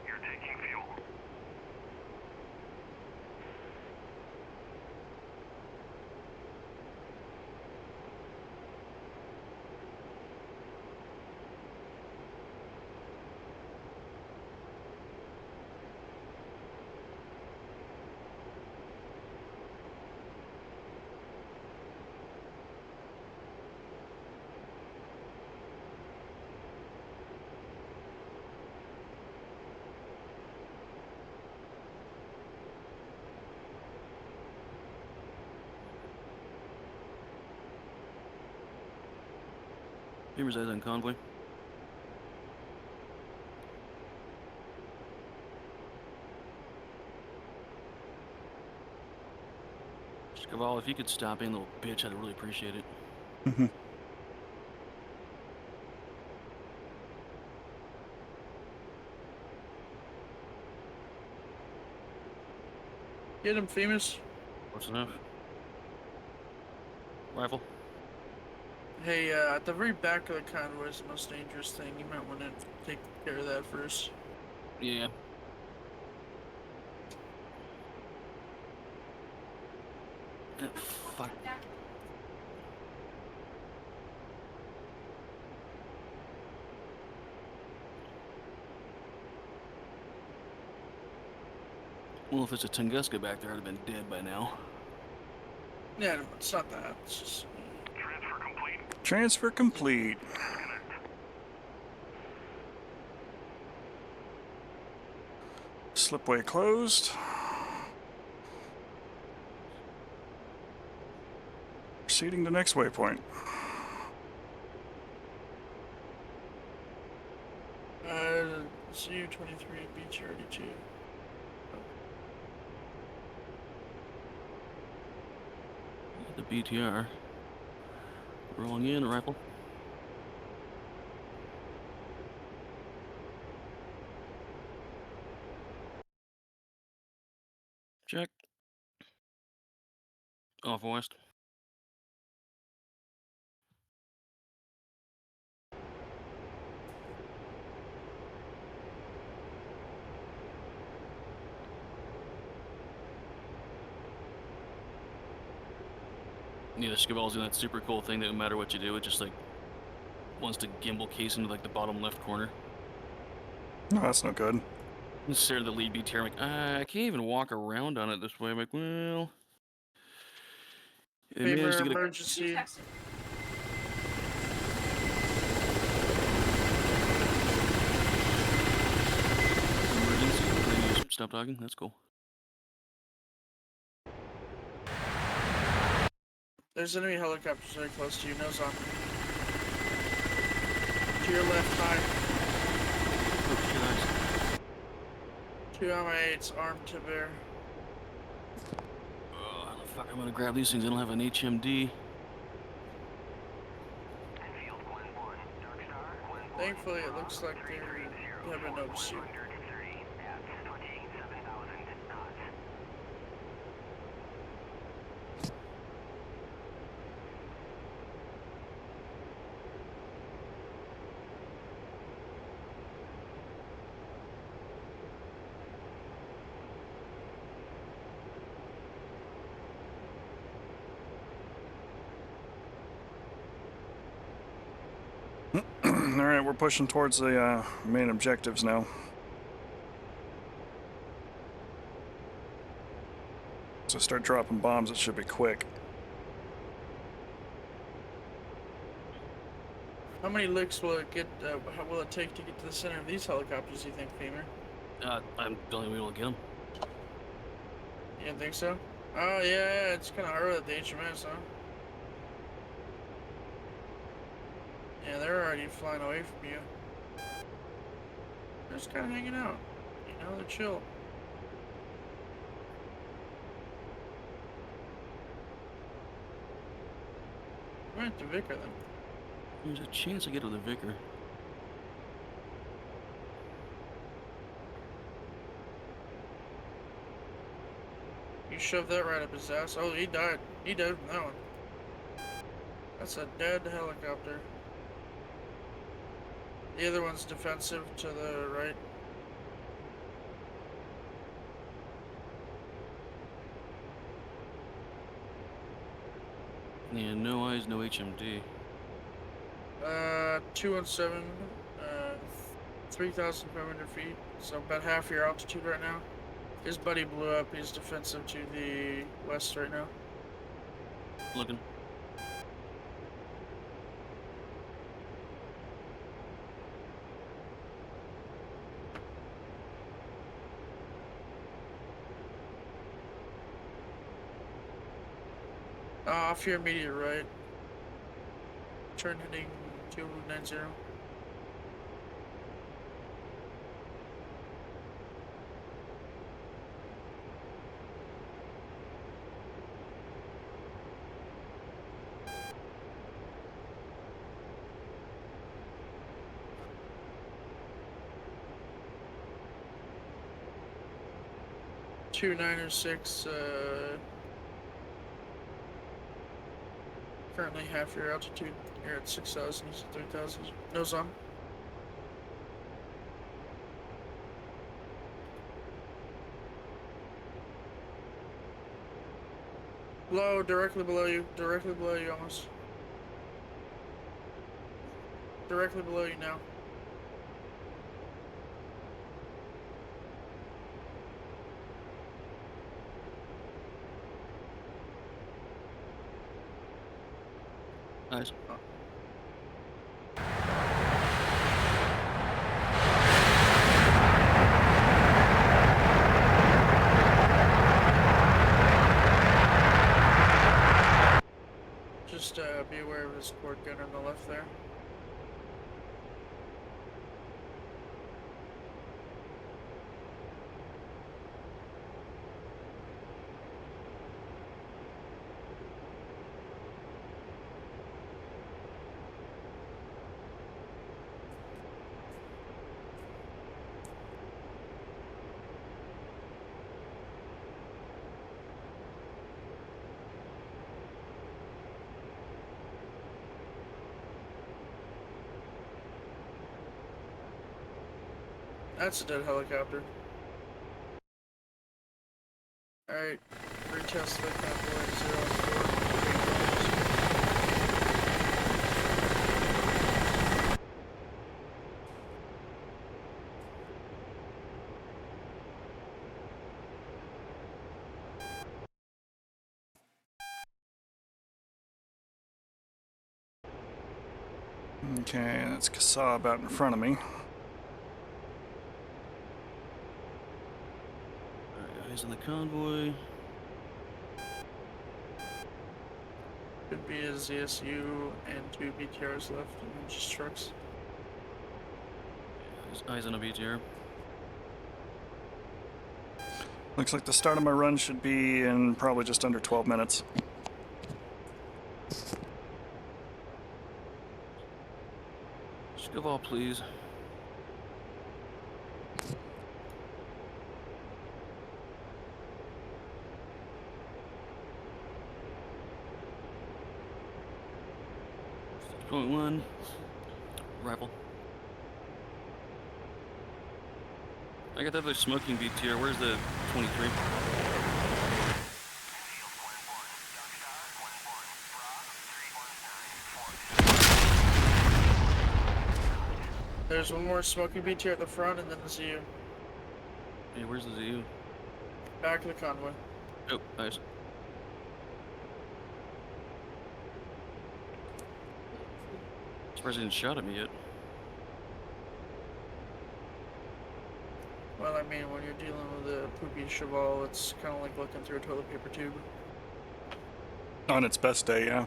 You're taking fuel. Femur's eyes on convoy. Scaval, if you could stop being a little bitch, I'd really appreciate it. Get him, famous. Close enough. Rifle. Hey, at the very back of the convoy is the most dangerous thing. You might want to take care of that first. Yeah. Fuck. Well, if it's a Tunguska back there, I'd have been dead by now. Yeah, no, it's not that. It's just... Transfer complete. Transfer complete. Disconnect. Slipway closed. Proceeding to next waypoint. CU-23 BT-32. The BTR. Rolling in, rifle. Check. Off west. Yeah, the Scaval's doing that super cool thing that no matter what you do, it just like wants to gimbal case into like the bottom left corner. No, that's no good. Instead of the lead BTR, I'm like, I can't even walk around on it this way. I'm like, well, it Femur managed to get a emergency. emergency. Then you just stop talking. That's cool. There's enemy helicopters very close to you. Nose on. To your left, high. Oh shit, eyes. 2 MI8s armed to bear. Oh, how the fuck I'm gonna grab these things? I don't have an HMD. Enfield, Glen 1. Dark Star, Glen 1. Thankfully, it looks like they haven't noticed you. 130 at 27,000 knots. Alright, we're pushing towards the main objectives now. So start dropping bombs, it should be quick. How many licks will it get? How will it take to get to the center of these helicopters? You think, Femur? I'm the only way we'll get them. You don't think so? Oh yeah, it's kind of hard with the HMS, huh? Yeah, they're already flying away from you. They're just kind of hanging out. You know, they're chill. We're at the Vicar then. There's a chance I get with the Vicar. You shoved that right up his ass. Oh, he died. He died from that one. That's a dead helicopter. The other one's defensive to the right. Yeah, no eyes, no HMD. 217, 3,500 feet. So about half your altitude right now. His buddy blew up. He's defensive to the west right now. Looking. Off your immediate right. Turn heading 290. Two 906, currently half your altitude. You're at 6,000, he's at 3,000. Nose on. Low, directly below you almost. Directly below you now. Eyes. Just be aware of his port gun on the left there. That's a dead helicopter. Alright, retest the convoy 04. Okay, that's Kasab out in front of me. Alright, eyes on the convoy. Could be a ZSU and 2 BTRs left, and then just trucks. Eyes on a BTR. Looks like the start of my run should be in probably just under 12 minutes. Scoval, please. Point one. Rifle. I got that other smoking BTR. Where's the 23? There's one more smoking beach here at the front, and then the ZU. Hey, where's the ZU? Back of the convoy. Oh, nice. Surprised he didn't shot at me yet. Well, I mean, when you're dealing with a poopy cheval, it's kind of like looking through a toilet paper tube. On its best day, yeah.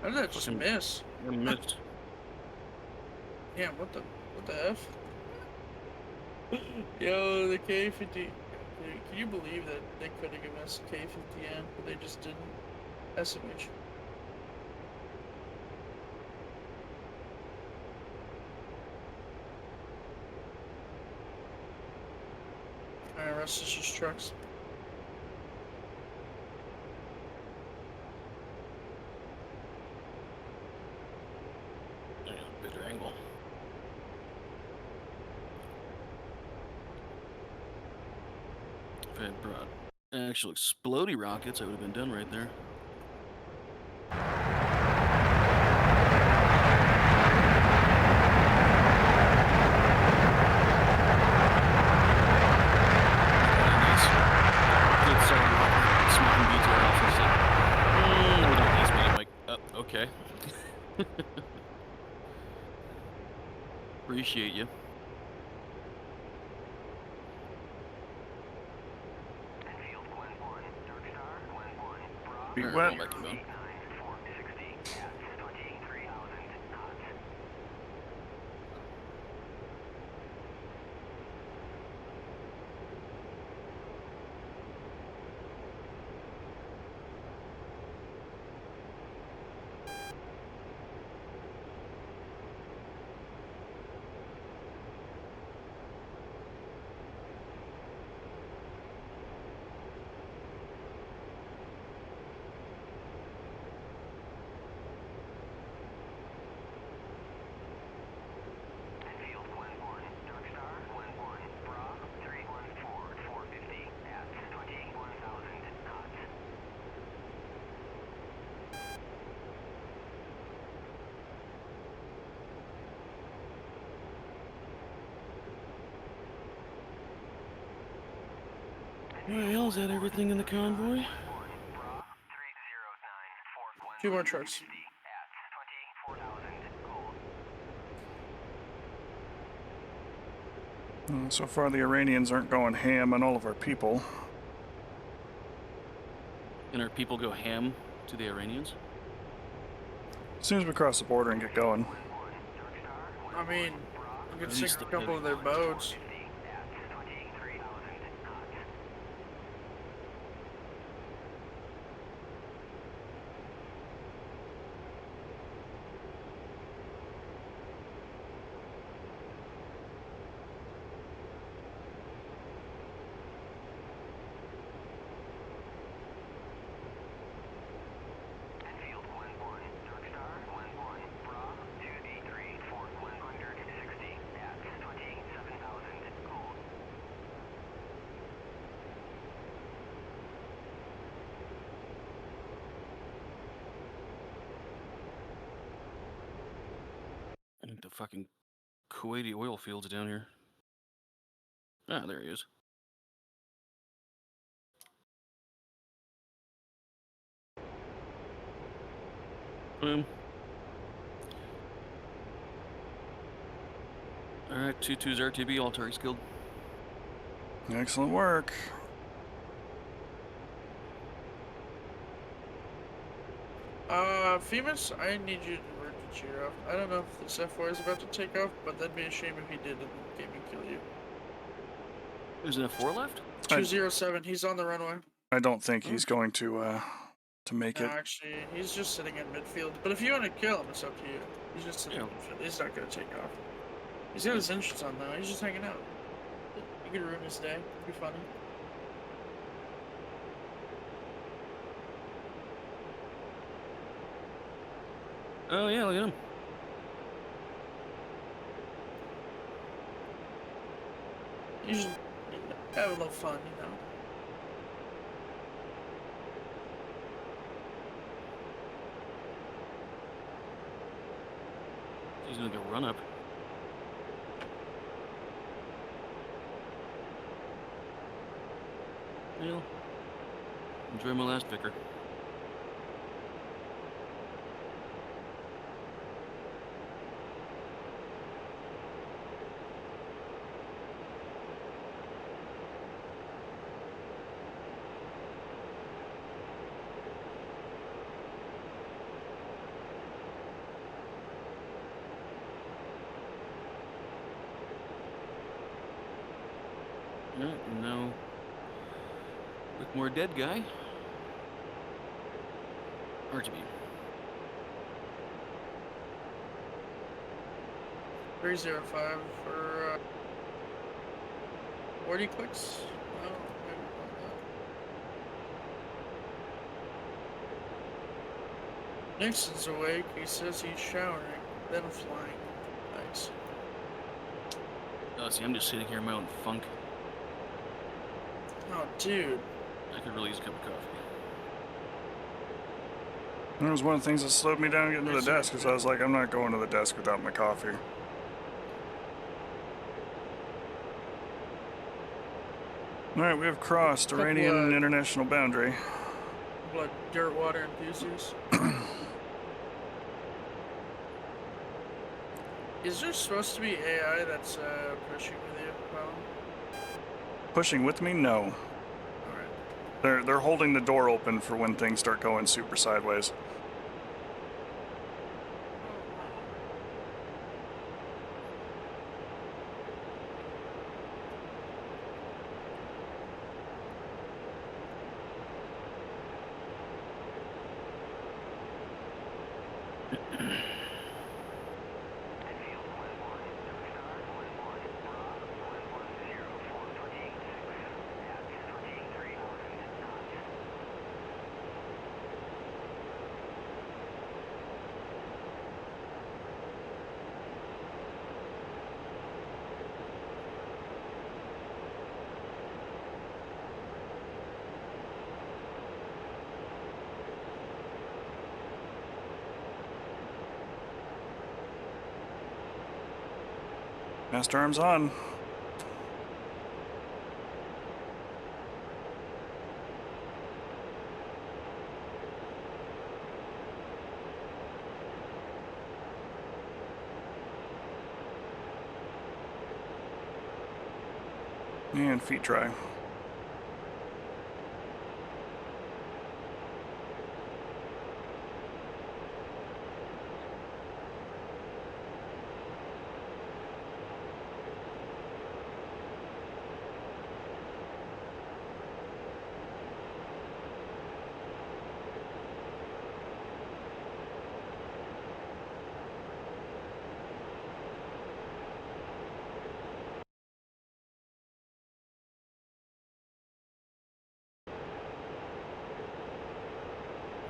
How did that just Fucking- miss? I missed. Damn, what the F? Yo, the K-50. Dude, can you believe that they could have given us a K-50N, but they just didn't? SMH. Alright, rest is just trucks. Yeah, better angle. If I had brought actual explodey rockets, I would have been done right there. Nice. Good solid rocket. Smoking BTR off the set. No, don't ask me. I'm like, okay. Appreciate you. Enfield, Glen 1, Dark Star, Glen 1, Bravo, Be Alright, wet. going back inbound. 460, at 23,000 knots. Enfield, Glen 1, Dark Star, Glen 1, Bravo, 314, 450, at 21,000 knots. Well, is that everything in the convoy? 1, Bravo, 309, 4 Glen 2 more trucks. 50, at 24,000 gold. So far, the Iranians aren't going ham on all of our people. And our people go ham to the Iranians? As soon as we cross the border and get going. I mean, you could Release sink a the couple of their boats. At 23,000 knots. Enfield, Glen 1, Dark Star, Glen 1, Bravo, 2D3, 4 Glen 160, at 27,000 gold. I think the fucking Kuwaiti oil fields down here. Ah, there he is. Boom. Alright, 2-2's RTB, all target skilled. Excellent work. Femus, I need you to work the cheer off. I don't know if this F4 is about to take off, but that'd be a shame if he did and the game and kill you. There's an F4 left? 207, he's on the runway. I don't think he's going to make No, it. actually, he's just sitting in midfield. But if you want to kill him, it's up to you. He's just sitting in midfield. He's not going to take off. He's got his engines on, though. He's just hanging out. You could ruin his day. It'd be funny. Oh yeah, look at him. Usually, Have a little fun, you know. He's gonna go run up. Well, enjoy my last picker. No. Look more dead guy. RTB. 305 for 40 clicks. Oh, maybe not that. Nixon's awake. He says he's showering, then flying. Nice. Oh, see, I'm just sitting here in my own funk. Oh, dude. I could really use a cup of coffee. That was one of the things that slowed me down getting to the Yes, desk, because I was like, I'm not going to the desk without my coffee. Alright, we have crossed Iranian international boundary. Couple of dirt water enthusiasts. Is there supposed to be AI that's pushing with you, Colin? Pushing with me? No. Alright. They're holding the door open for when things start going super sideways. Enfield 1-1, Darkstar 1-1, Bravo 110-428-6 at 23,000 knots. Master arms on. And feet dry.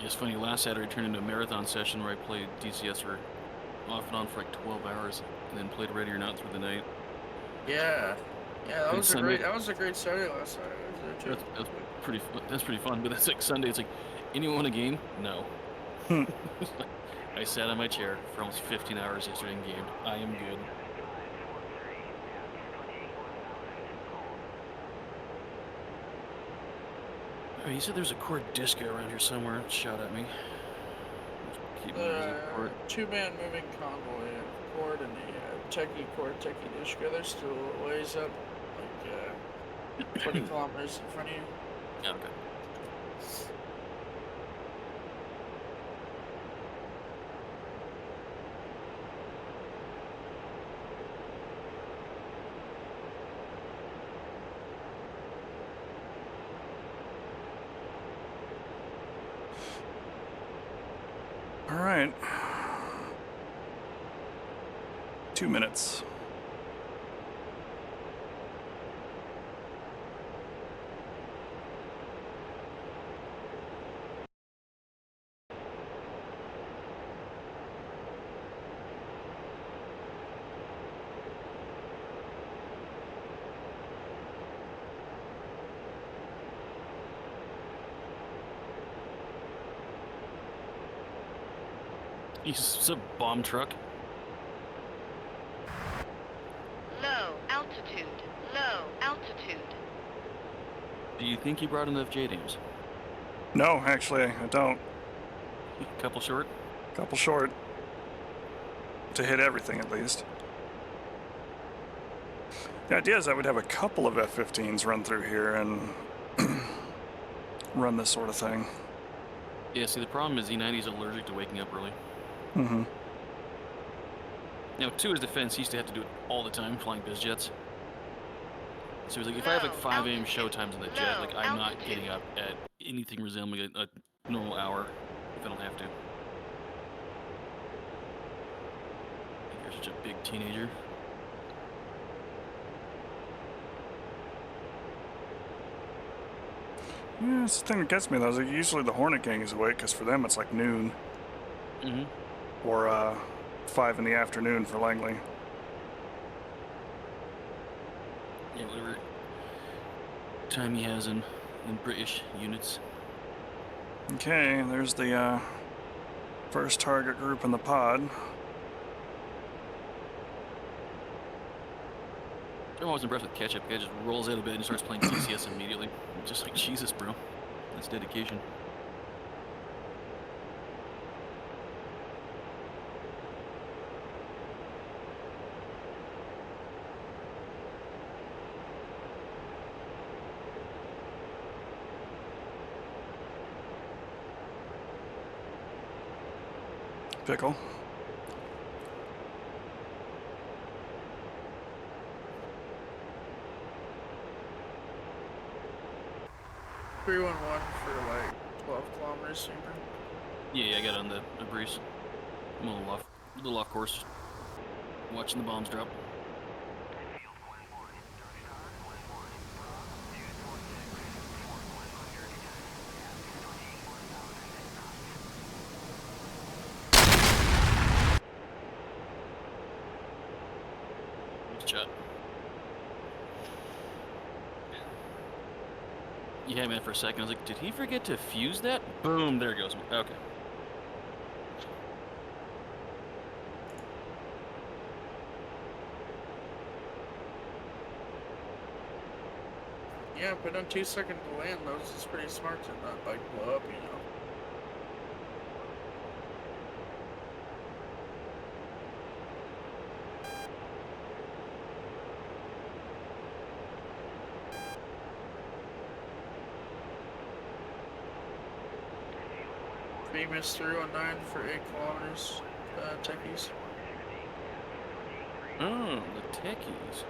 It's funny, last Saturday turned into a marathon session where I played DCS for off and on for like 12 hours and then played Ready or Not through the night. Yeah. Yeah, that And was a Sunday- great Saturday last night. I was there too. That's pretty fun, but that's like Sunday. It's like, anyone want a game? No. I sat on my chair for almost 15 hours yesterday and gamed. I am good. 7543 at 28,000. Oh, he said there's a cord disco around here somewhere. Shout at me. Keep moving the cord. Two-man moving convoy, Cord and the Techie Cord, Techie Dishka. They're still a ways up, like 20 kilometers in front of you. Yeah, okay. All right. 2 minutes. He's a bomb truck. Low altitude. Low altitude. Do you think he brought enough JDAMs? No, actually, I don't. Couple short? Couple short. To hit everything, at least. The idea is I would have a couple of F-15s run through here and run this sort of thing. Yeah, see, the problem is E90's allergic to waking up early. Mm-hmm. Now, to his defense, he used to have to do it all the time, flying biz jets. So he's like, if I have like Low 5 a.m. altitude. show times on the jet, like, Low I'm not altitude. getting up at anything resembling a normal hour if I don't have to. You're such a big teenager. Yeah, it's the thing that gets me, though, is like usually the Hornet Gang is awake, because for them it's like noon. Mm-hmm. Or 5 in the afternoon for Langley. Yeah, whatever time he has in British units. Okay, there's the first target group in the pod. I'm always impressed with Ketchup. The guy just rolls out of bed and starts playing DCS immediately. I'm just like, Jesus, bro. That's dedication. Pickle. Three one one for like 12 kilometers, Femur. Yeah, I got on the breeze. I'm a little off course. Watching the bombs drop. Good shot. You had me there for a second. I was like, did he forget to fuse that? Boom, there it goes. Okay. Yeah, but on 2 seconds to land, those is pretty smart to not like blow up, you know. Famous 319 for 8 kilometers, techies. Oh, the techies.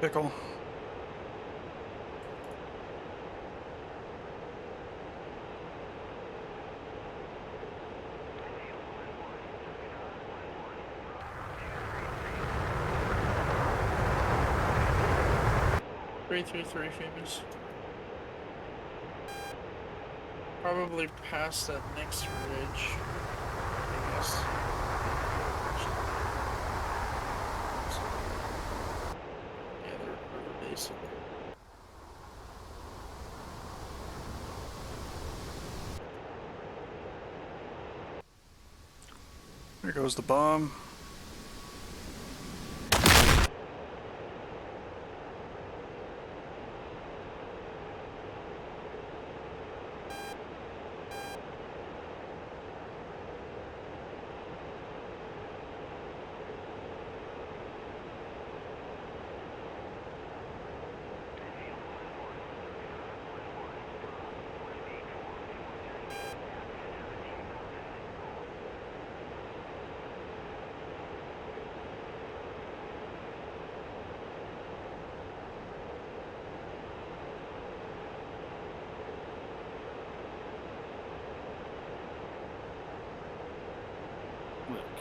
Pickle. Three famous. Probably past that next ridge, I guess. Yeah, they're basic. There goes the bomb.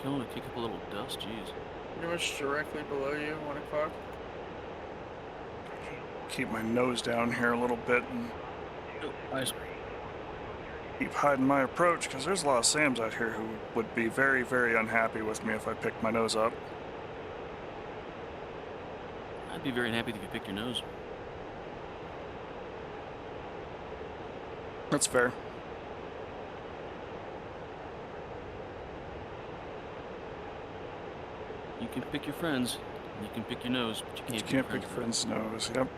cone, I kick up a little dust. Jeez. Pretty much directly below you, 1 o'clock. Keep my nose down here a little bit and Oh, eyes. keep hiding my approach, because there's a lot of Sams out here who would be very, very unhappy with me if I picked my nose up. I'd be very happy if you picked your nose. That's fair. You can pick your friends, you can pick your nose, but you You can't can't pick your friend's nose. Yep.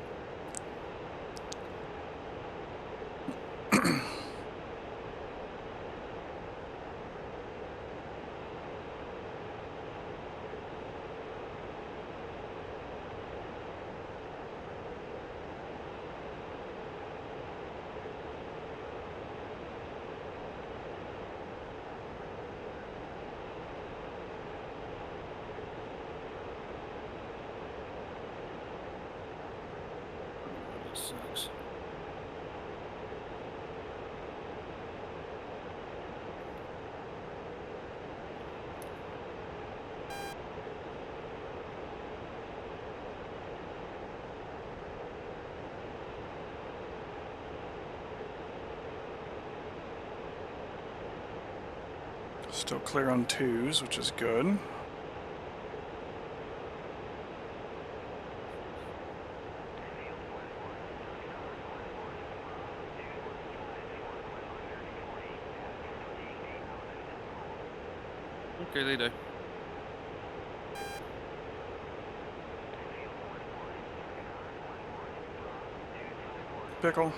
Sucks. Still clear on 2s, which is good. Okay, they die. Pickle.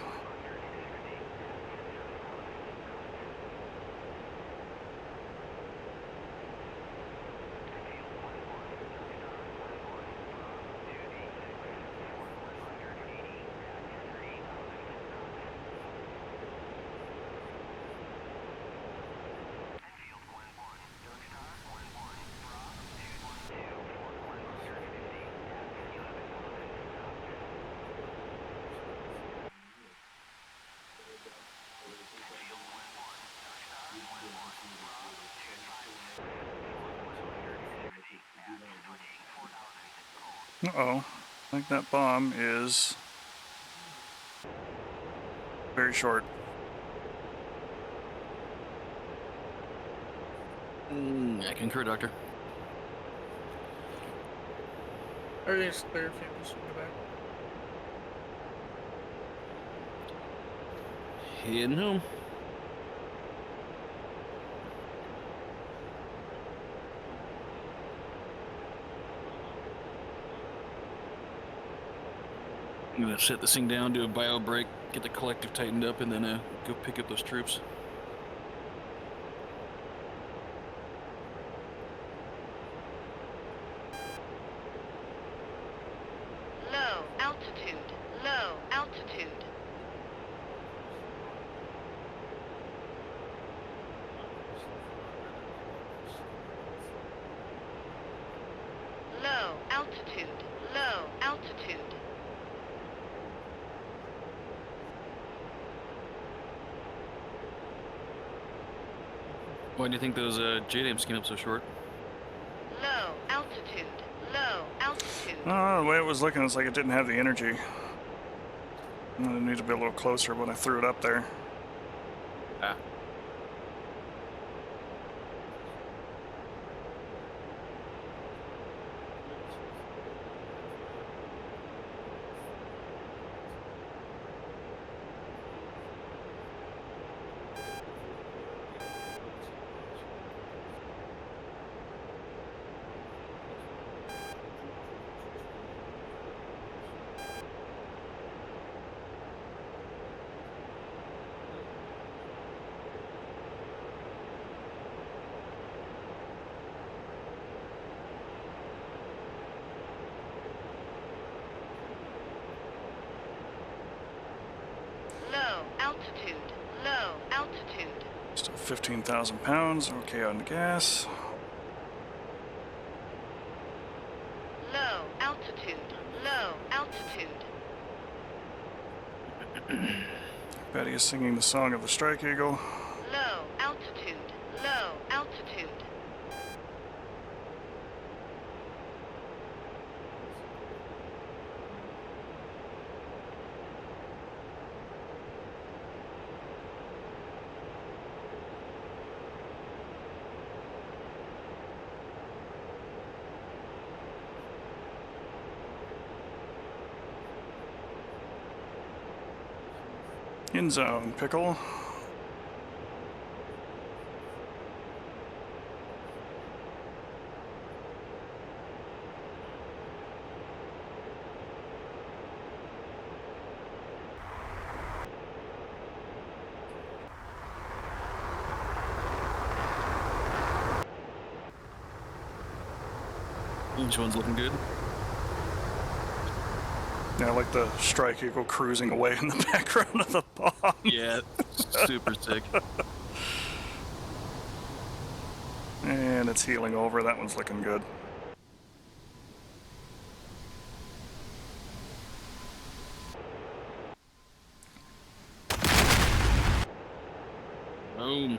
Uh-oh. I think that bomb is very short. I concur, Doctor. Everything's clear if you just go back. Heading home. I'm gonna set this thing down, do a bio break, get the collective tightened up, and then go pick up those troops. Low altitude. Low altitude. Low altitude. Low altitude. Why do you think those JDAMs came up so short? Low altitude. Low altitude. The way it was looking, it's like it didn't have the energy. It needed to be a little closer when I threw it up there. Ah. Low altitude. Low altitude. Still 15,000 pounds. Okay on the gas. Low altitude. Low altitude. Betty is singing the song of the Strike Eagle. Low altitude. Low altitude. In zone, pickle. Each one's looking good. Yeah, I like the Strike Eagle cruising away in the background of the bomb. Yeah, super sick. And it's healing over. That one's looking good. Boom.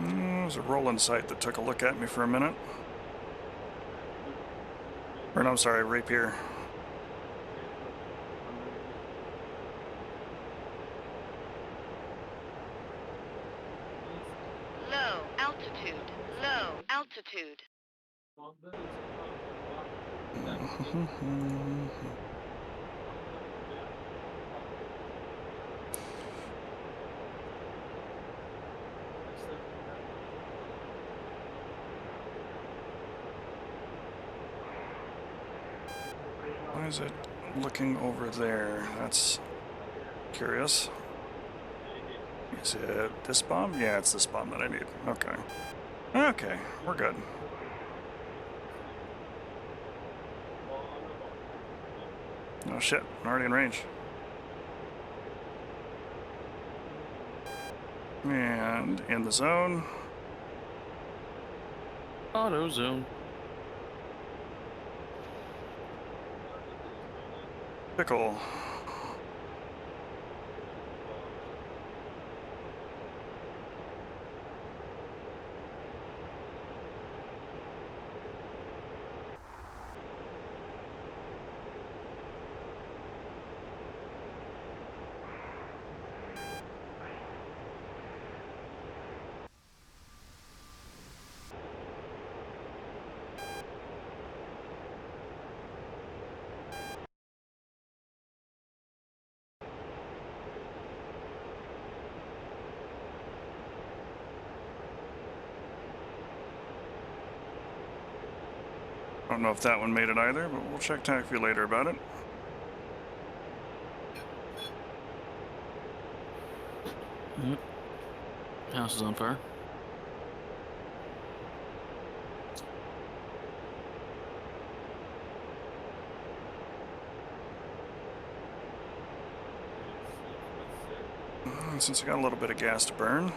There's a rolling sight that took a look at me for a minute. Or no, I'm sorry, rapier. Low altitude. Low altitude. Why is it looking over there? That's curious. Is it this bomb? Yeah, it's this bomb that I need. Okay. Okay, we're good. Oh shit, I'm already in range. And in the zone. Auto zone. Pickle. I don't know if that one made it either, but we'll check TAC view later about it. Yep. House is on fire. Since I got a little bit of gas to burn.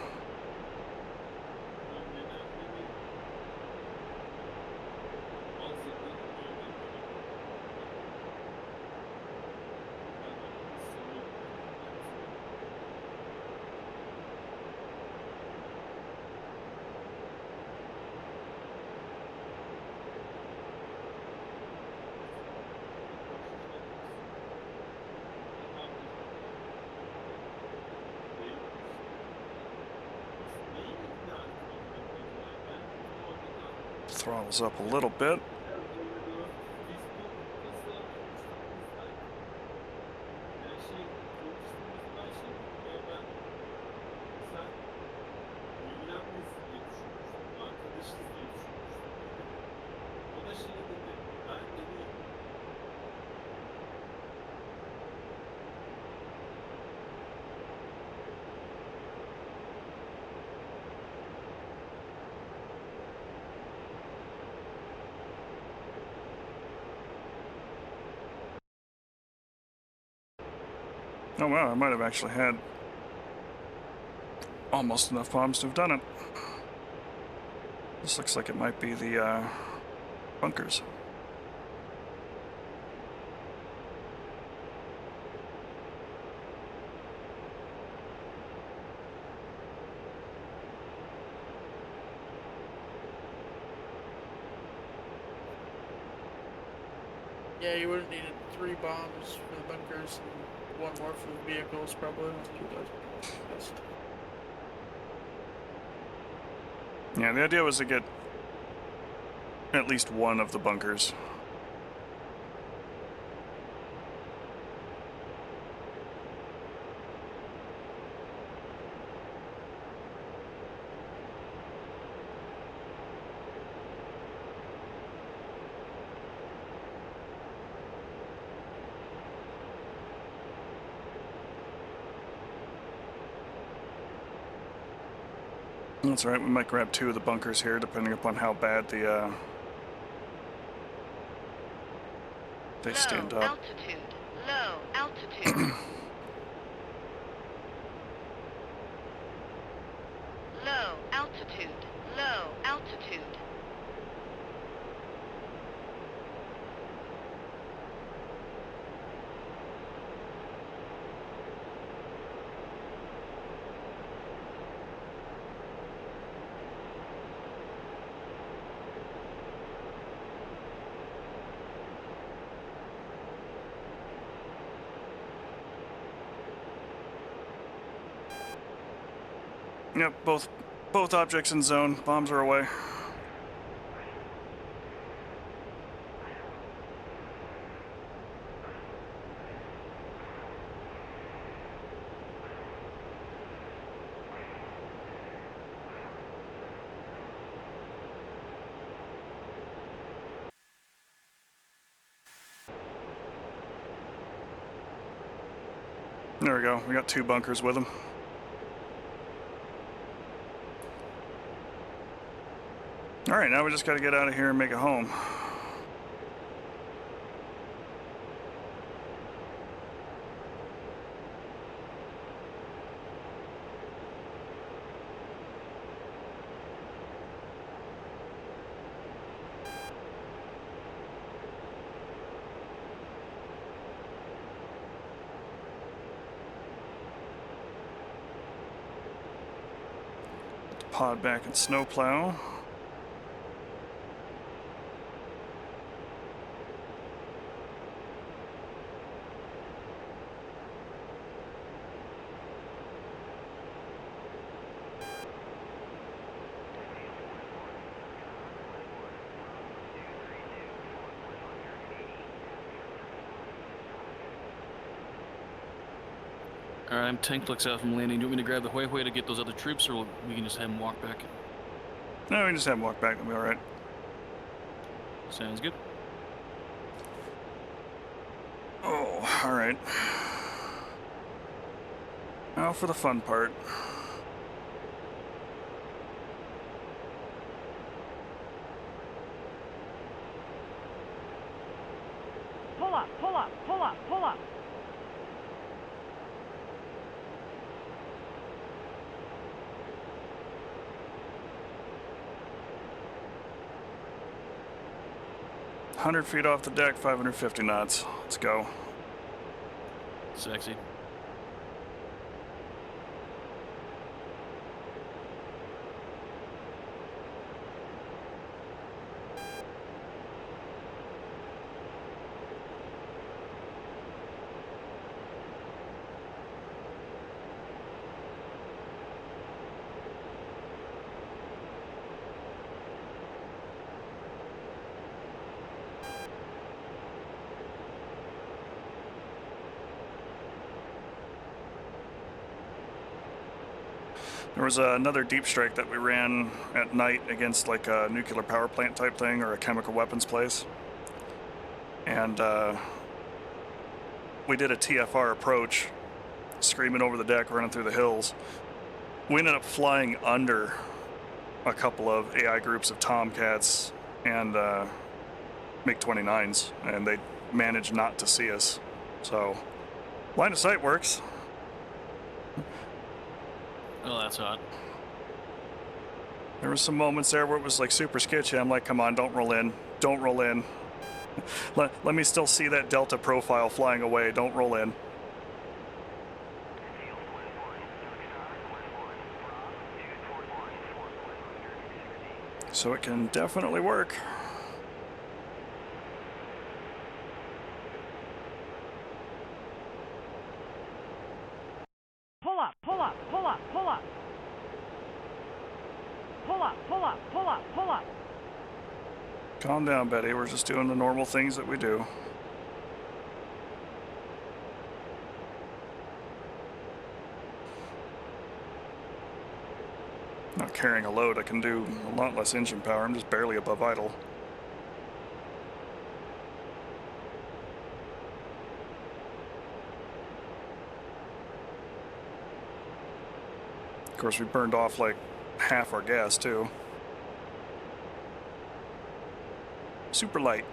Throttles up a little bit. Oh wow, I might have actually had almost enough bombs to have done it. This looks like it might be the bunkers. Yeah, you would have needed 3 bombs for the bunkers and 1 more for the vehicles, probably. Best. Yeah, the idea was to get at least one of the bunkers. That's all right, we might grab 2 of the bunkers here, depending upon how bad the they stand Low up. altitude. Low altitude. Low altitude. Low altitude. Yep, both objects in zone. Bombs are away. There we go. We got 2 bunkers with them. All right, now we just got to get out of here and make it home. Pod back and snowplow. Alright, I'm 10 clicks out from landing. Do you want me to grab the Huehue to get those other troops, or we can just have them walk back? No, we can just have them walk back. It'll be all right. Sounds good. Oh, all right. Now for the fun part. Pull up, pull up, pull up, pull up. $100 feet off the deck, 550 knots. Let's go. Sexy. There was another deep strike that we ran at night against like a nuclear power plant type thing or a chemical weapons place. And we did a TFR approach, screaming over the deck, running through the hills. We ended up flying under a couple of AI groups of Tomcats and MiG-29s, and they managed not to see us. So, line of sight works. Oh, that's hot. There was some moments there where it was like super sketchy. I'm like, come on, don't roll in. Don't roll in. let me still see that Delta profile flying away. Don't roll in. So it can definitely work. up, pull up, pull up. Pull up, pull up, pull up, pull up. Calm down, Betty. We're just doing the normal things that we do. Not carrying a load, I can do a lot less engine power. I'm just barely above idle. Of course, we burned off like half our gas too. Super light.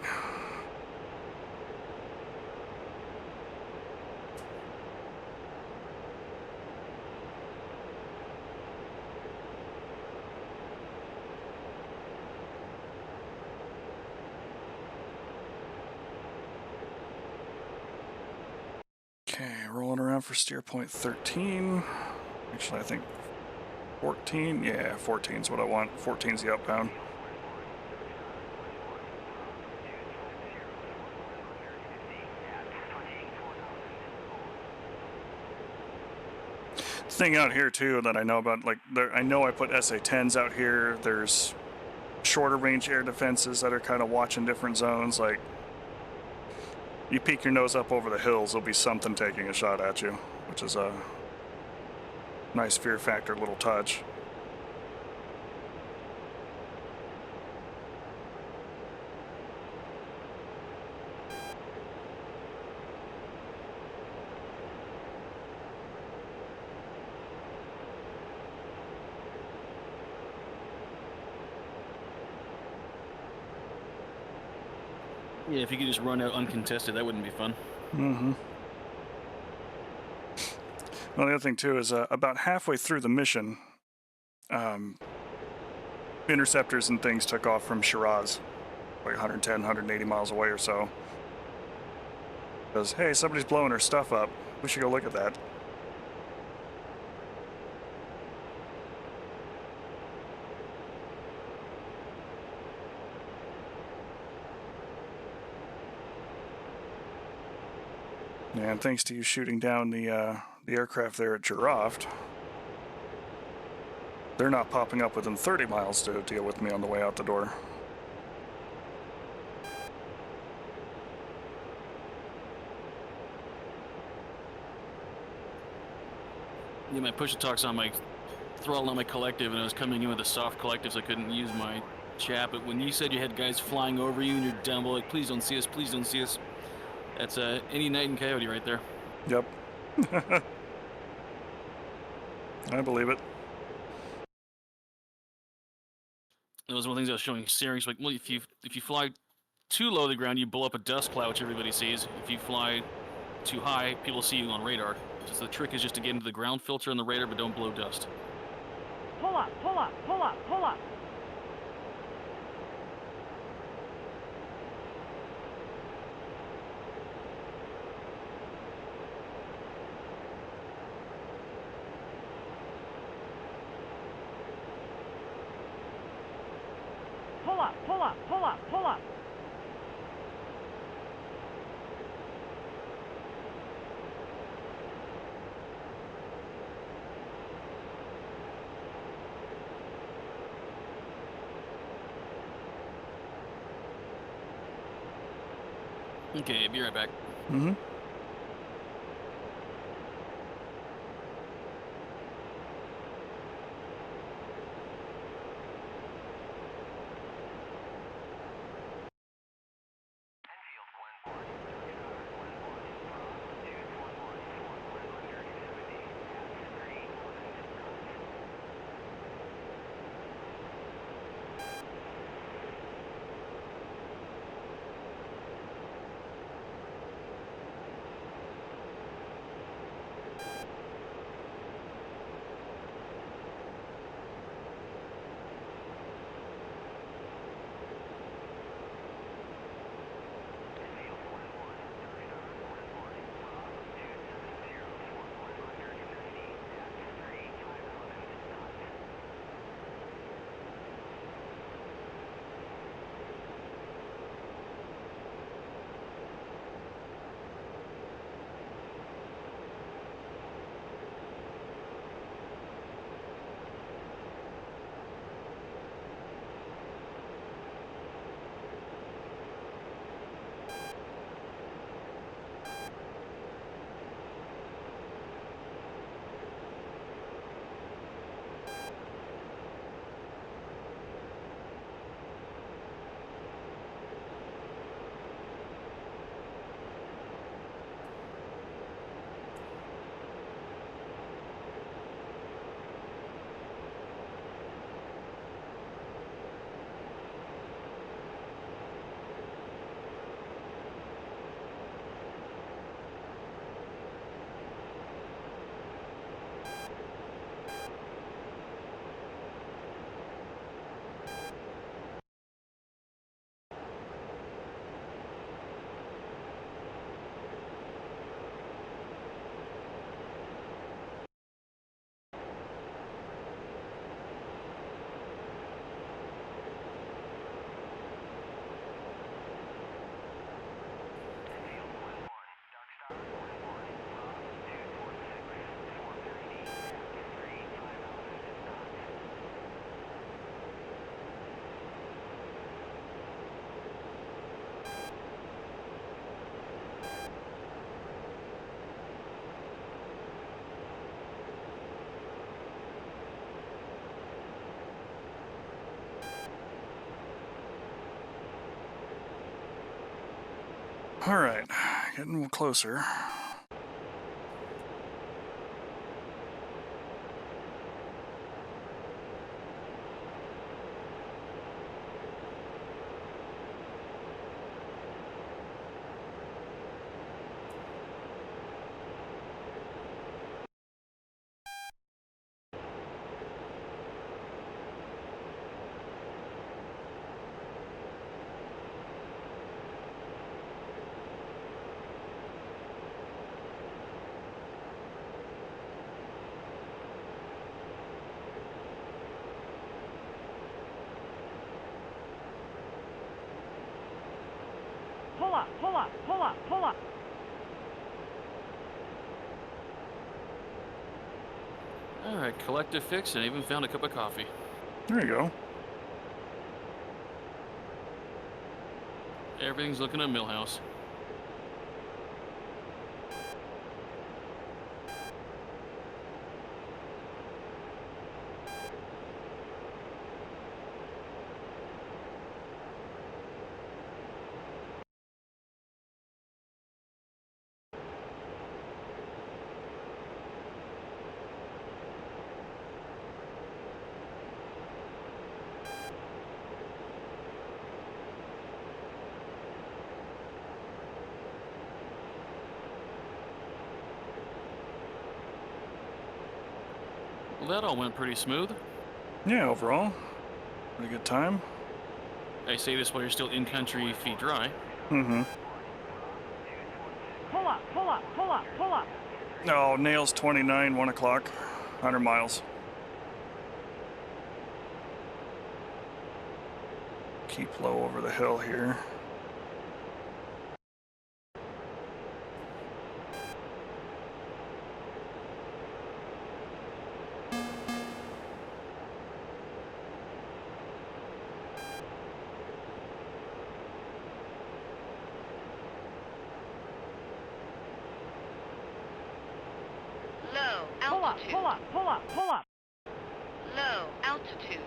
Okay, rolling around for steer point 13. Actually, I think 14. Yeah, 14 is what I want. 14 is the outbound. Thing out here too that I know about, like I know I put SA-10s out here. There's shorter range air defenses that are kind of watching different zones. Like you peek your nose up over the hills, there'll be something taking a shot at you, which is a nice fear factor little touch. Yeah, if you could just run out uncontested, that wouldn't be fun. Mm-hmm. Well, the other thing too is about halfway through the mission, interceptors and things took off from Shiraz, like 110, 180 miles away or so. Because, hey, somebody's blowing her stuff up. We should go look at that. And thanks to you shooting down the aircraft there at Giraffe, they're not popping up within 30 miles to deal with me on the way out the door. Yeah, my push-to-talk's on my throttle on my collective, and I was coming in with a soft collective, so I couldn't use my chat. But when you said you had guys flying over you and you're down below, like, please don't see us, please don't see us. That's any night in Coyote right there. Yep. I believe it. That was one of the things I was showing Searing. Like, well, if you fly too low to the ground, you blow up a dust cloud, which everybody sees. If you fly too high, people see you on radar. Just the trick is just to get into the ground filter on the radar, but don't blow dust. Pull up, pull up, pull up, pull up. Pull up, pull up, pull up, pull up. Okay, be right back. Mm-hmm. All right, getting closer. Pull up, pull up, pull up, pull up. All right, collective fix, and I even found a cup of coffee. There you go. Everything's looking at Millhouse. Well, that all went pretty smooth. Yeah, overall, pretty good time. I say this while you're still in country, feet dry. Mm-hmm. Pull up, pull up, pull up, pull up. Oh, nails 29, 1 o'clock, 100 miles. Keep low over the hill here. Low Pull up, altitude. pull up, pull up, pull up. Low altitude.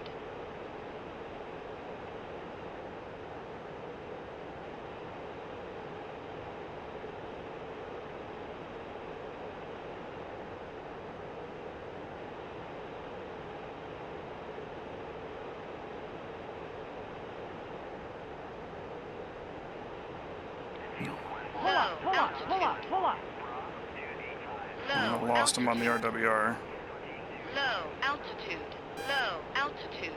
Pull up, pull up, pull up, pull up. I Low lost him on the altitude. RWR. Low altitude. Low altitude.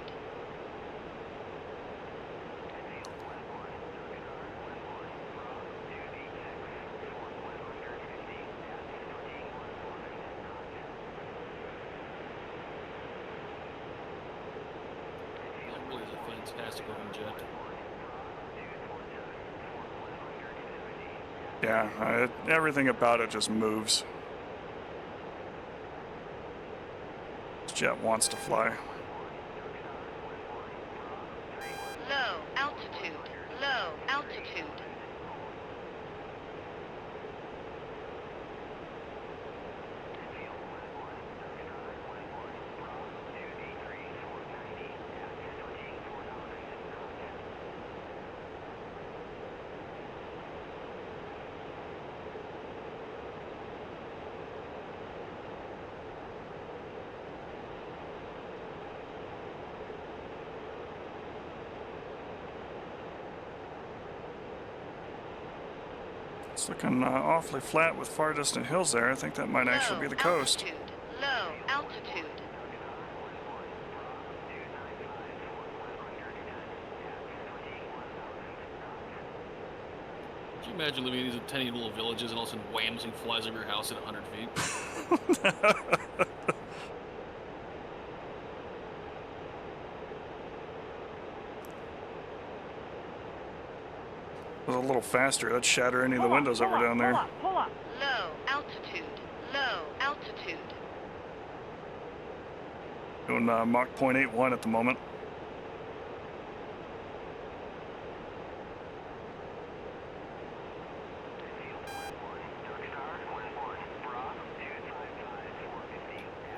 That really is a fantastic looking jet. Yeah, everything about it just moves. This jet wants to fly. Low altitude. Low altitude. It's looking awfully flat with far distant hills there. I think that might actually be the coast. Altitude. Low altitude. Could you imagine living in these tiny little villages and all of a sudden wham, something flies over your house at 100 feet? It was a little faster. That'd shatter any of the Pull up, windows pull over up, down there. Pull up, pull up. Low altitude. Low altitude. Doing Mach 0.81 at the moment.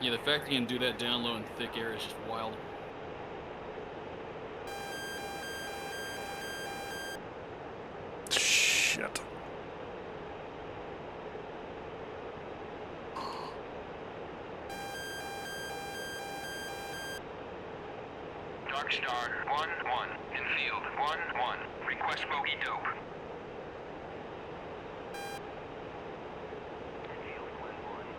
Yeah, the fact that you can do that down low in thick air is just wild. Shit. Dark Star 1-1. Infield 1-1. Request bogey dope. Infield 1-1.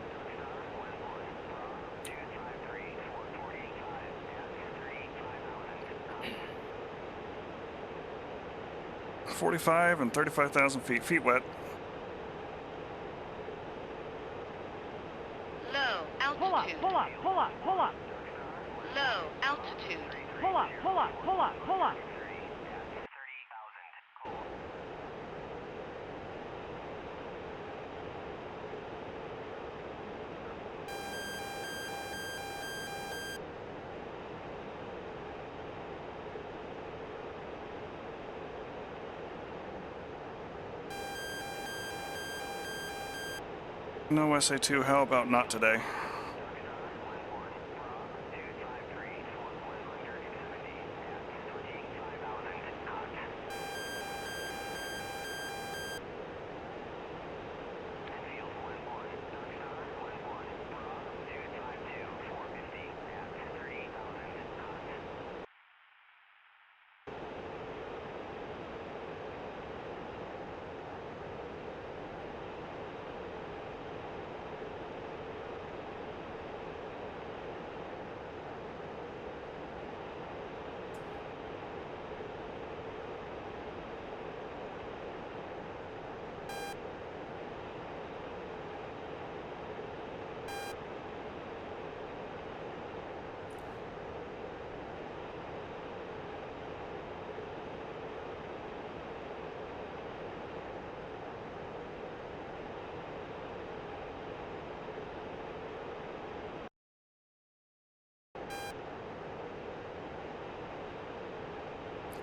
Dark Star 1-1. Frog 253 4485. S 3000. 45 and 35,000 feet. Feet wet. Low Pull up, altitude. pull up, pull up, pull up. Low altitude. Pull up, pull up, pull up, pull up. 30,000. Cool. No SA2, how about not today?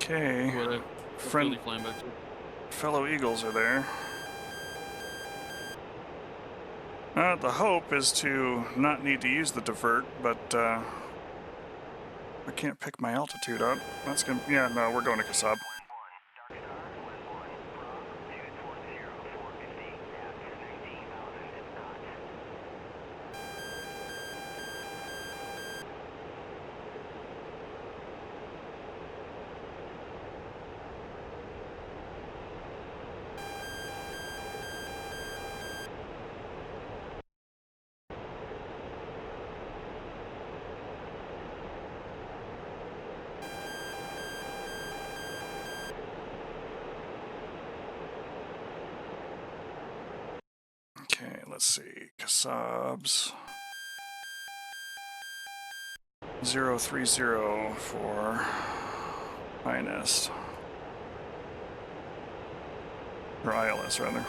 Okay, What friend, friendly flying back to? fellow Eagles are there. The hope is to not need to use the divert, but I can't pick my altitude up. That's gonna, yeah, no, we're going to Kasab. Okay, let's see. Kasab's 030 for INS. Or ILS, rather.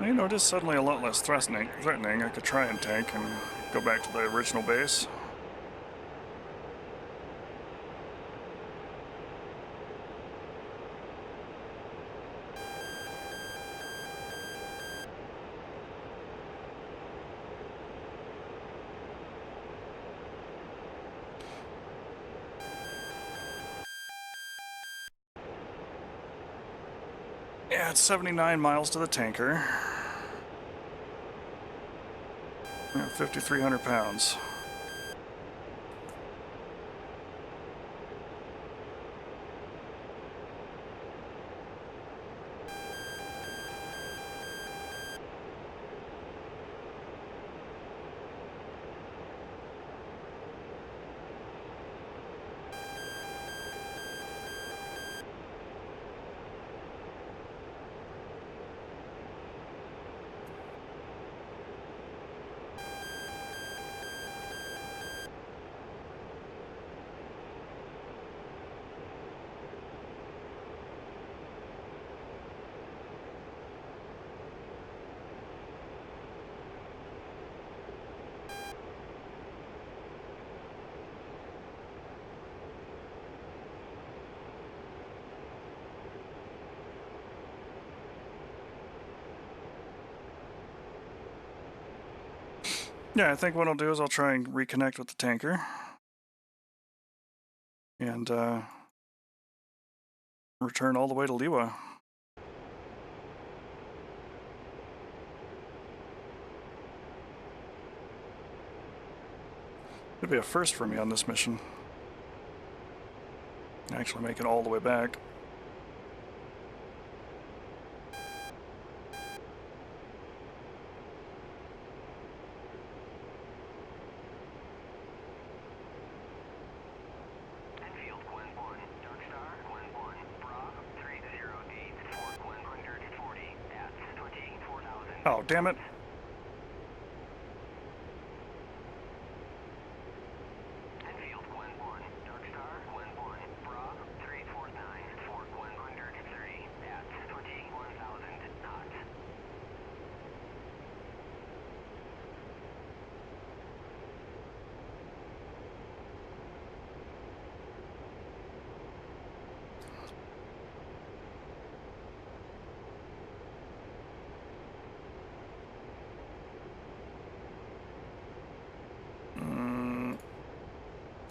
You know, it is suddenly a lot less threatening. I could try and tank and go back to the original base. Yeah, it's 79 miles to the tanker. Yeah, 5,300 pounds. Yeah, I think what I'll do is I'll try and reconnect with the tanker. And return all the way to Liwa. It'd be a first for me on this mission. Actually make it all the way back. Enfield, Glen 1, Dark Star, Glen 1, Bravo, 308, Fort Glen 140, at 24,000. Oh, damn it. Enfield, Glen 1, Dark Star, Glen 1, Bravo, 349, Fort Glen 130, at 21,000 knots.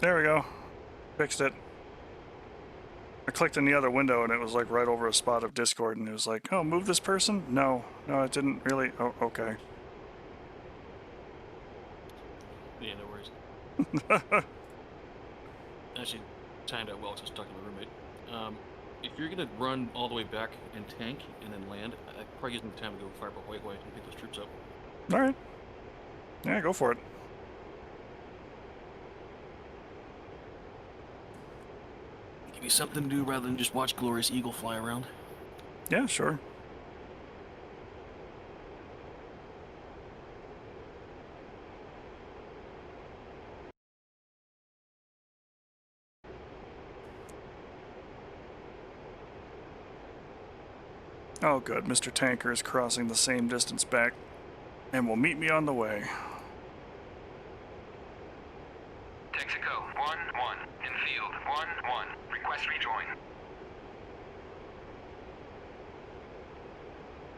There we go. Fixed it. I clicked in the other window and it was like right over a spot of Discord and it was like, oh, move this person? No, it didn't really. Oh, okay. Yeah, no worries. Actually, timed out well because I was talking to my roommate. If you're gonna run all the way back and tank and then land, I probably gives me time to go fire up a white and pick those troops up. All right. Yeah, go for it. Give me something to do rather than just watch Glorious Eagle fly around. Yeah, sure. Oh, good. Mr. Tanker is crossing the same distance back and will meet me on the way. Texaco, 1-1, Enfield, 1-1, request rejoin.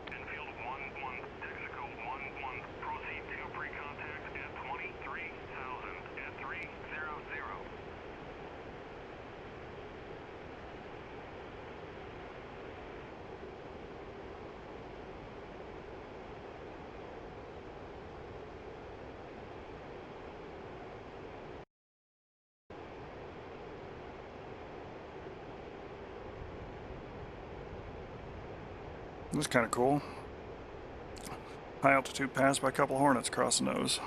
Enfield, 1-1, Texaco, 1-1, proceed to pre-contact at 23,000 at 300. This is kind of cool. High altitude pass by a couple Hornets across the nose.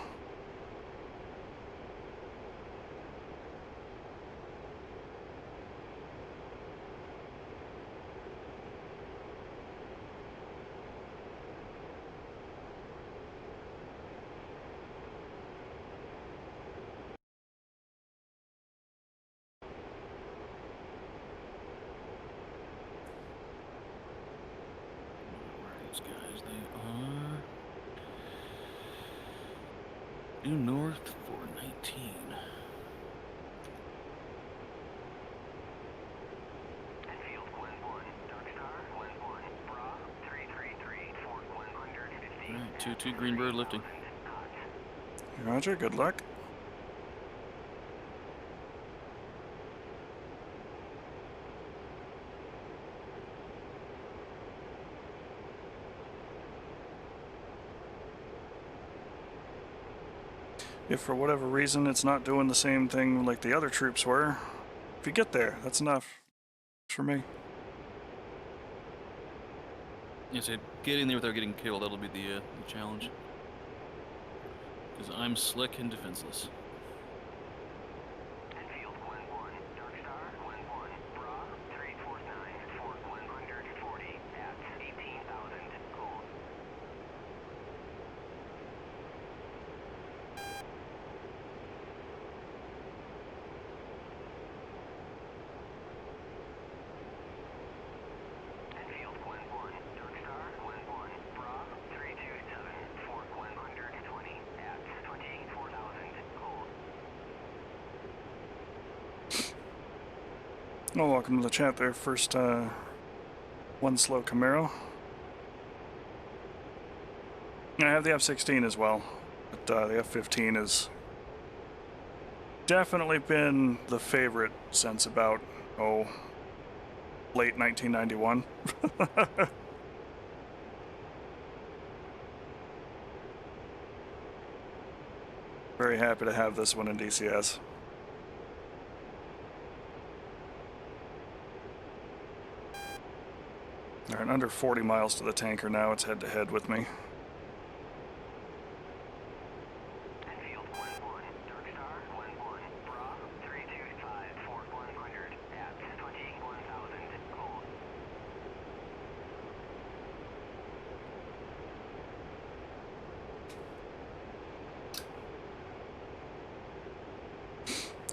These guys, they are due north for 19. Enfield, Glen 1, Dark Star, Glen 1, Bravo, 333, Fort Glen 150. Alright, 2-2 Greenbird lifting. Roger, good luck. If for whatever reason it's not doing the same thing like the other troops were, if you get there, that's enough for me. Yeah, so get in there without getting killed, that'll be the challenge. Because I'm slick and defenseless. Enfield, Glen 1, Dark Star, Glen 1, Bravo, 349, Fort Glen 140, at 18,000, cold. Enfield, Glen 1, Dark Star, Glen 1, Bravo, 327, Fort Glen 120, at 24,000, cold. Oh, welcome to the chat there. First, one slow Camaro. I have the F-16 as well. But the F-15 has definitely been the favorite since about, late 1991. Very happy to have this one in DCS. All right, under 40 miles to the tanker now. It's head-to-head with me. Enfield, Gwen 1, Dark Star, Gwen 1, Bra, 325, Fort 100, at 21,000, hold.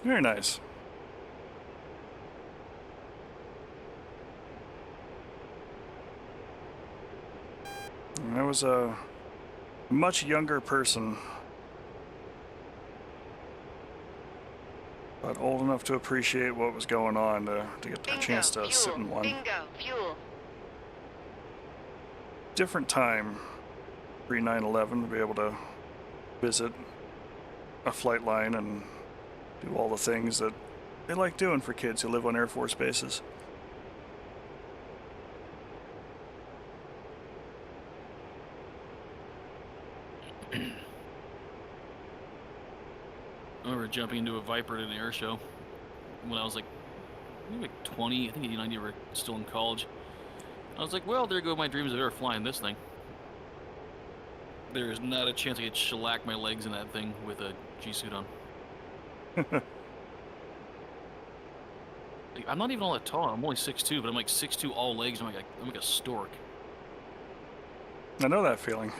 Very nice. I was a much younger person, but old enough to appreciate what was going on to get a Bingo, chance to fuel. sit in one. Bingo, fuel. Different time, pre 9/11, to be able to visit a flight line and do all the things that they like doing for kids who live on Air Force bases. I remember jumping into a Viper at an air show when I was like, maybe like 20. I think 89 you were still in college. I was like, well, there go my dreams of ever flying this thing. There is not a chance I could shellac my legs in that thing with a G-suit on. Like, I'm not even all that tall. I'm only 6'2", but I'm like 6'2", all legs. I'm like a stork. I know that feeling.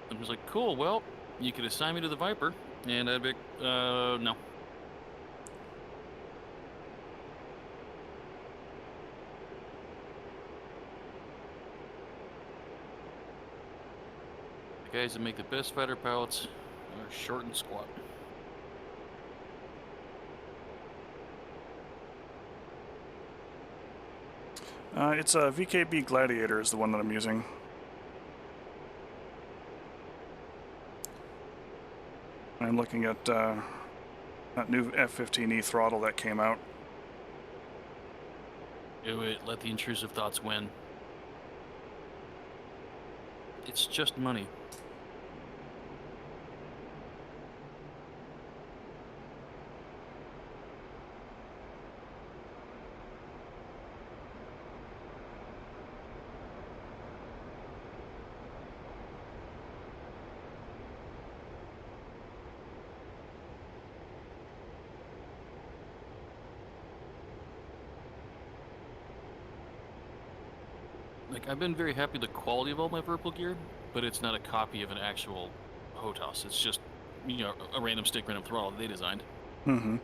I'm just like, cool, well, you could assign me to the Viper, and I'd be like, no. The guys that make the best fighter pilots are short and squat. It's a VKB Gladiator is the one that I'm using. I'm looking at that new F-15E throttle that came out. Do it. Let the intrusive thoughts win. It's just money. Like, I've been very happy with the quality of all my Virpil gear, but it's not a copy of an actual HOTAS. It's just, you know, a random stick, random throttle they designed. Mm-hmm.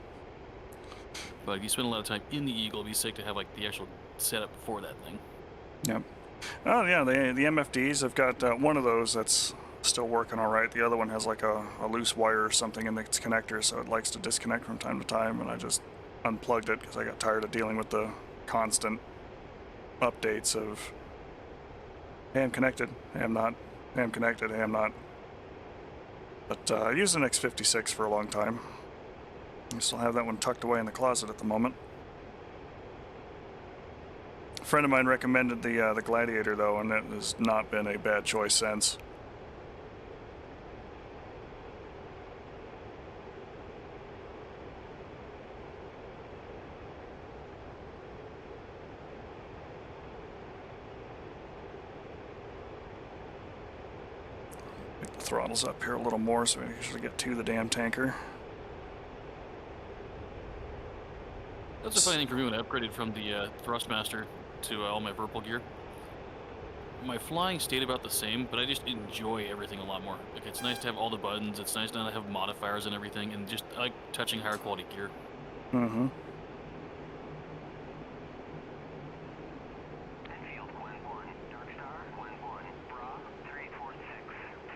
But if you spend a lot of time in the Eagle, it'd be sick to have, like, the actual setup for that thing. Yep. Oh, yeah, the MFDs, I've got one of those that's still working all right. The other one has, like, a loose wire or something in its connector, so it likes to disconnect from time to time, and I just unplugged it because I got tired of dealing with the constant updates of, hey, I'm connected, hey, I'm not, hey, I'm connected, hey, I'm not. But I used an X56 for a long time. I still have that one tucked away in the closet at the moment. A friend of mine recommended the Gladiator, though, and it has not been a bad choice since. Get the throttles up here a little more so we can actually get to the damn tanker. That's a funny thing for me when I upgraded from the Thrustmaster to all my Virpil gear. My flying stayed about the same, but I just enjoy everything a lot more. Like, it's nice to have all the buttons, it's nice not to have modifiers and everything, and just, I like touching higher quality gear. Mm-hmm. Enfield, Gwen 1, Dark Star, Gwen 1, Bra, 346,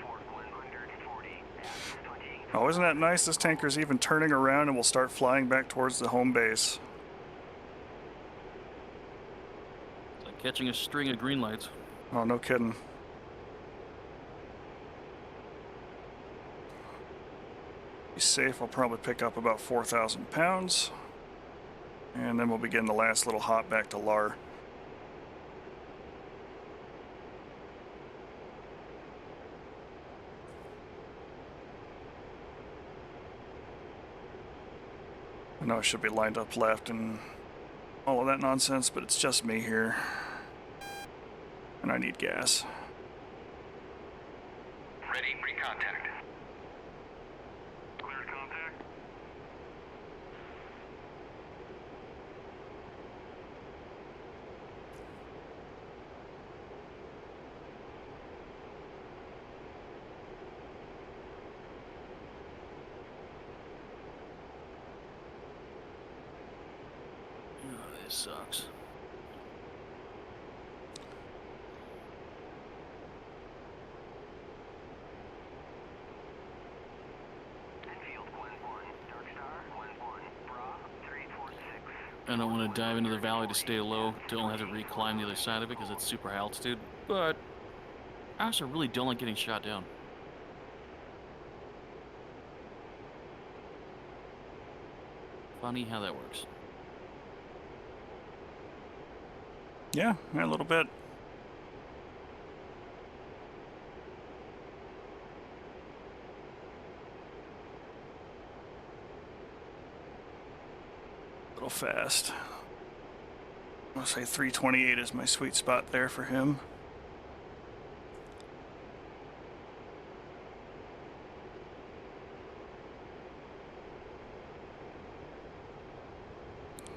Fort 140, at 20. Oh, isn't that nice? This tanker's even turning around and will start flying back towards the home base. It's like catching a string of green lights. Oh, no kidding. safe, I'll probably pick up about 4,000 pounds. And then we'll begin the last little hop back to LAR. I know I should be lined up left and all of that nonsense, but it's just me here. And I need gas. Ready, pre-contact. Cleared contact. Oh, this sucks. I don't want to dive into the valley to stay low, don't have to reclimb the other side of it because it's super high altitude, but I also really don't like getting shot down. Funny how that works. Yeah, a little bit. A little fast. I'll say 328 is my sweet spot there for him.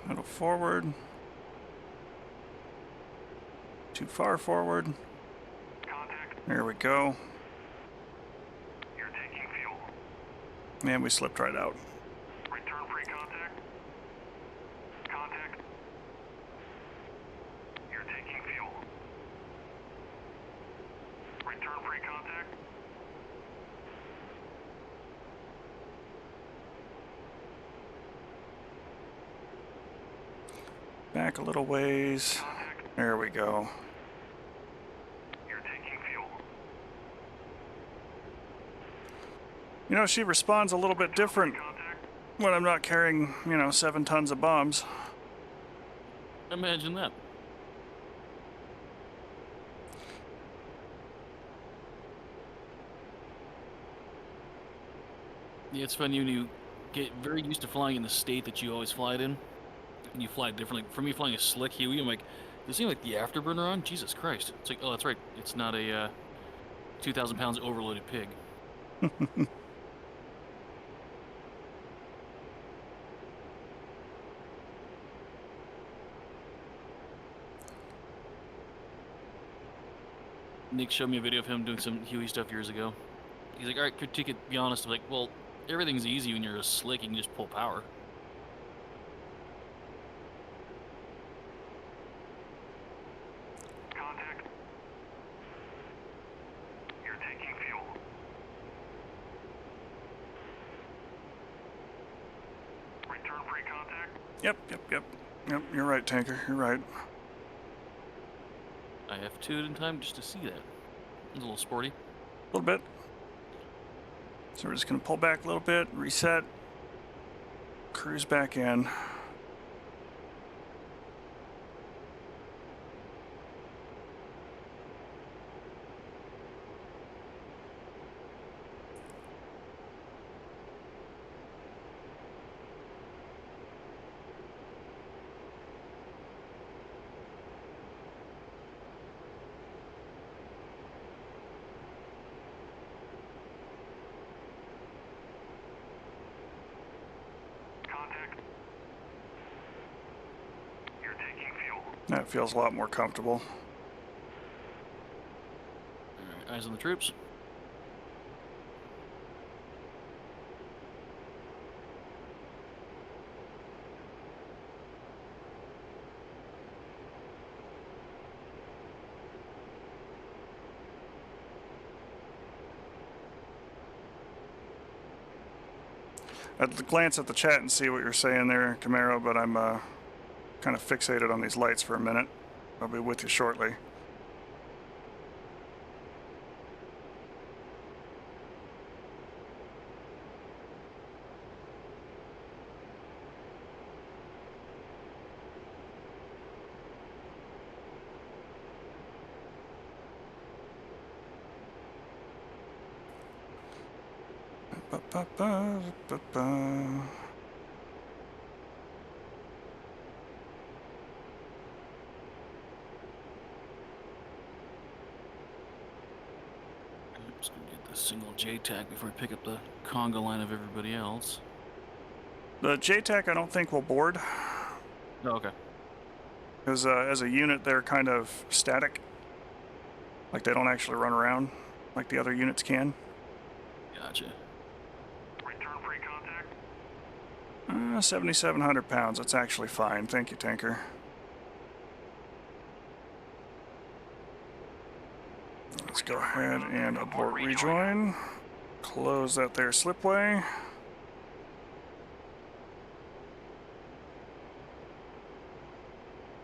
A little forward. Too far forward. Contact. There we go. You're taking fuel. And we slipped right out. Return pre-contact. Contact. You're taking fuel. Return pre-contact. Back a little ways. Contact. There we go. You're taking fuel. You know, she responds a little bit different Contact. when I'm not carrying, 7 tons of bombs. Imagine that. Yeah, it's funny when you get very used to flying in the state that you always fly it in, and you fly it differently. For me, flying a slick Huey, I'm like, does it seem like the afterburner on? Jesus Christ. It's like, oh, that's right. It's not a 2,000 pounds overloaded pig. Nick showed me a video of him doing some Huey stuff years ago. He's like, all right, critique it, be honest. I'm like, well, everything's easy when you're a slick, you can just pull power. Contact. You're taking fuel. Return pre-contact. Yep, you're right, Tanker, you're right. I have 2 in time just to see that. It's a little sporty. A little bit. So we're just going to pull back a little bit, reset, cruise back in. Contact. You're taking fuel. That feels a lot more comfortable. All right, eyes on the troops. I'd glance at the chat and see what you're saying there, Camaro, but I'm kind of fixated on these lights for a minute. I'll be with you shortly. Ba-ba-ba-ba-ba. I'm just gonna get the single JTAC before I pick up the conga line of everybody else. The JTAC I don't think will board, Oh, okay. because as a unit they're kind of static. Like they don't actually run around like the other units can. Gotcha. Return free contact. 7,700 pounds. That's actually fine. Thank you, tanker. Let's go ahead and abort rejoin. Close that there slipway.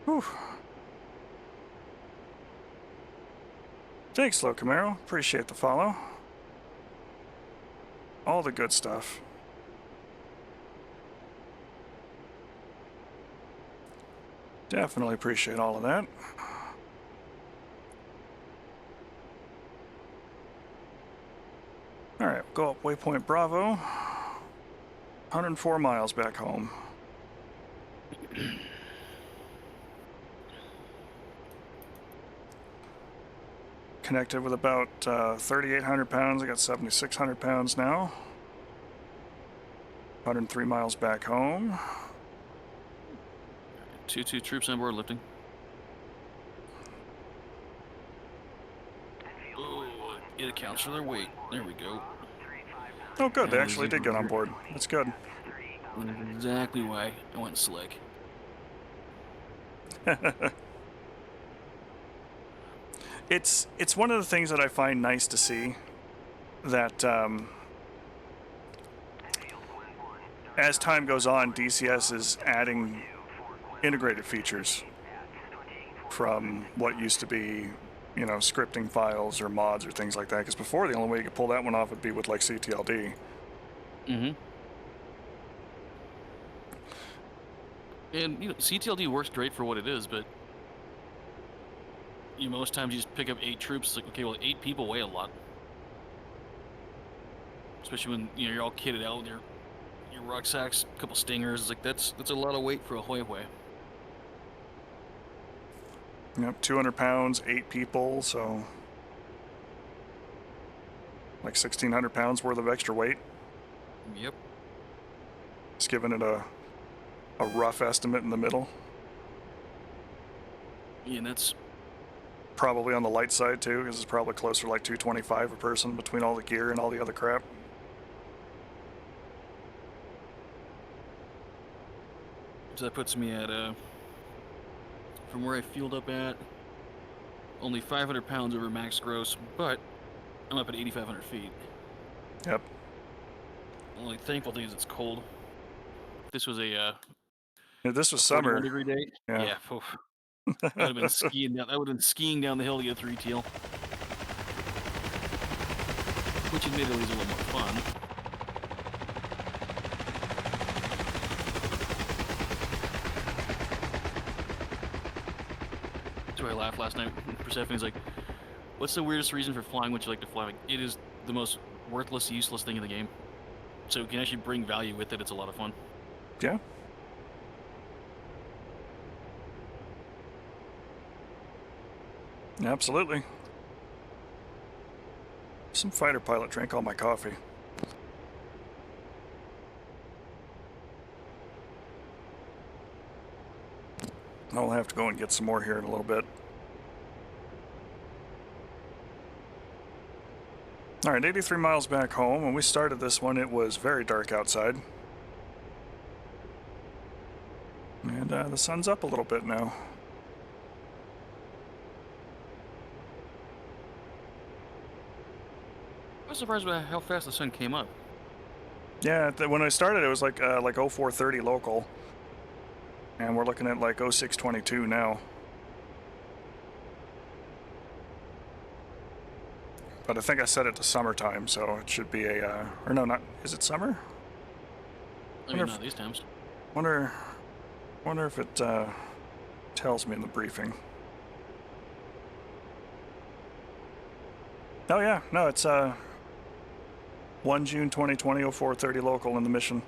Whew. Thanks, Slow Camaro. Appreciate the follow. All the good stuff. Definitely appreciate all of that. Alright, go up waypoint Bravo. 104 miles back home. Connected with about 3,800 pounds. I got 7,600 pounds now. 103 miles back home. 2 troops on board lifting. Oh, it accounts for their weight. There we go. Oh, good. They Yeah, actually did get on board. That's good. That's exactly why I went slick. It's one of the things that I find nice to see, that as time goes on, DCS is adding integrated features from what used to be, you know, scripting files or mods or things like that. Because before, the only way you could pull that one off would be with like CTLD. Mm-hmm. And, you know, CTLD works great for what it is, but you most times you just pick up 8 troops. It's like, okay, well, 8 people weigh a lot. Especially when, you know, you're all kitted out with your rucksacks, a couple stingers. It's like, that's a lot of weight for a hoy-hoy. Yep, 200 pounds, 8 people, so like 1,600 pounds worth of extra weight. Yep. Just giving it a rough estimate in the middle. Yeah, and that's Probably on the light side too, because it's probably closer to like 225 a person between all the gear and all the other crap. so that puts me at from where I fueled up at, only 500 pounds over max gross, but I'm up at 8,500 feet. Yep. The only thankful thing is it's cold. This was a Yeah, this was 41 summer. degree day. Yeah. Oof. I would have been skiing down. I would have been skiing down the hill to get a 3 teal, which admittedly is a little more fun. That's why I laughed last night. Persephone's like, "What's the weirdest reason for flying what you like to fly?" Like, it is the most worthless, useless thing in the game. So it can actually bring value with it. It's a lot of fun. Yeah. Absolutely. Some fighter pilot drank all my coffee. I'll have to go and get some more here in a little bit. Alright, 83 miles back home. When we started this one, it was very dark outside. And the sun's up a little bit now. I was surprised by how fast the sun came up. Yeah, when I started, it was like 0430 local. And we're looking at like 0622 now. But I think I set it to summertime, so it should be a, or no, not, is it summer? I mean, not these times. Wonder if it tells me in the briefing. Oh yeah, no, it's 1 June 2020, 0430 local in the mission.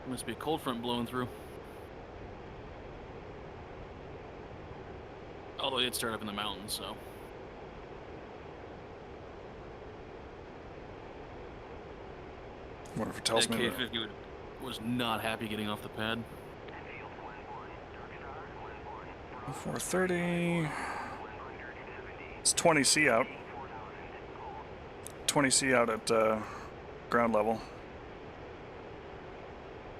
Must be a cold front blowing through. Although it did start up in the mountains, so. What if it tells That me that K-50 was not happy getting off the pad. 430. It's 20C out. 20C out at ground level.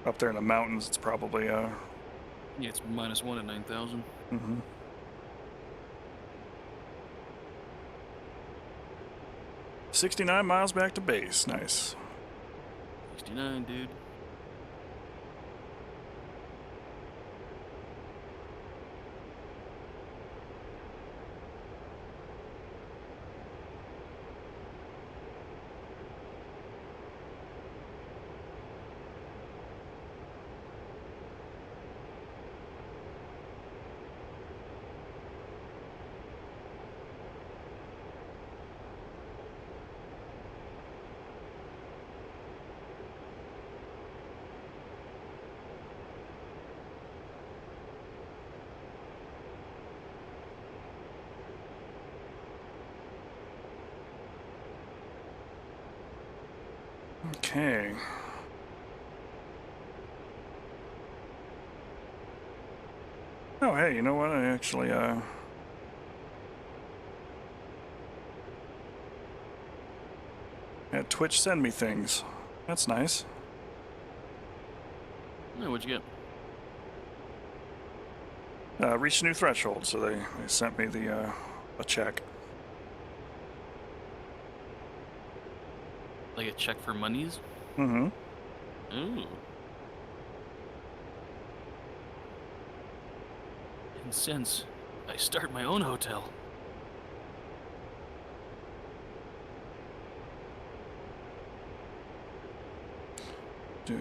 Up there in the mountains, it's probably Yeah, it's -1 at 9,000. 69 miles back to base. Nice. 69, dude. Okay. Oh, hey, you know what? I actually, had Twitch send me things. That's nice. Oh, what'd you get? Reached a new threshold, so they sent me the, a check. Like a check for monies? Mm-hmm. Ooh. And since I start my own hotel. Do.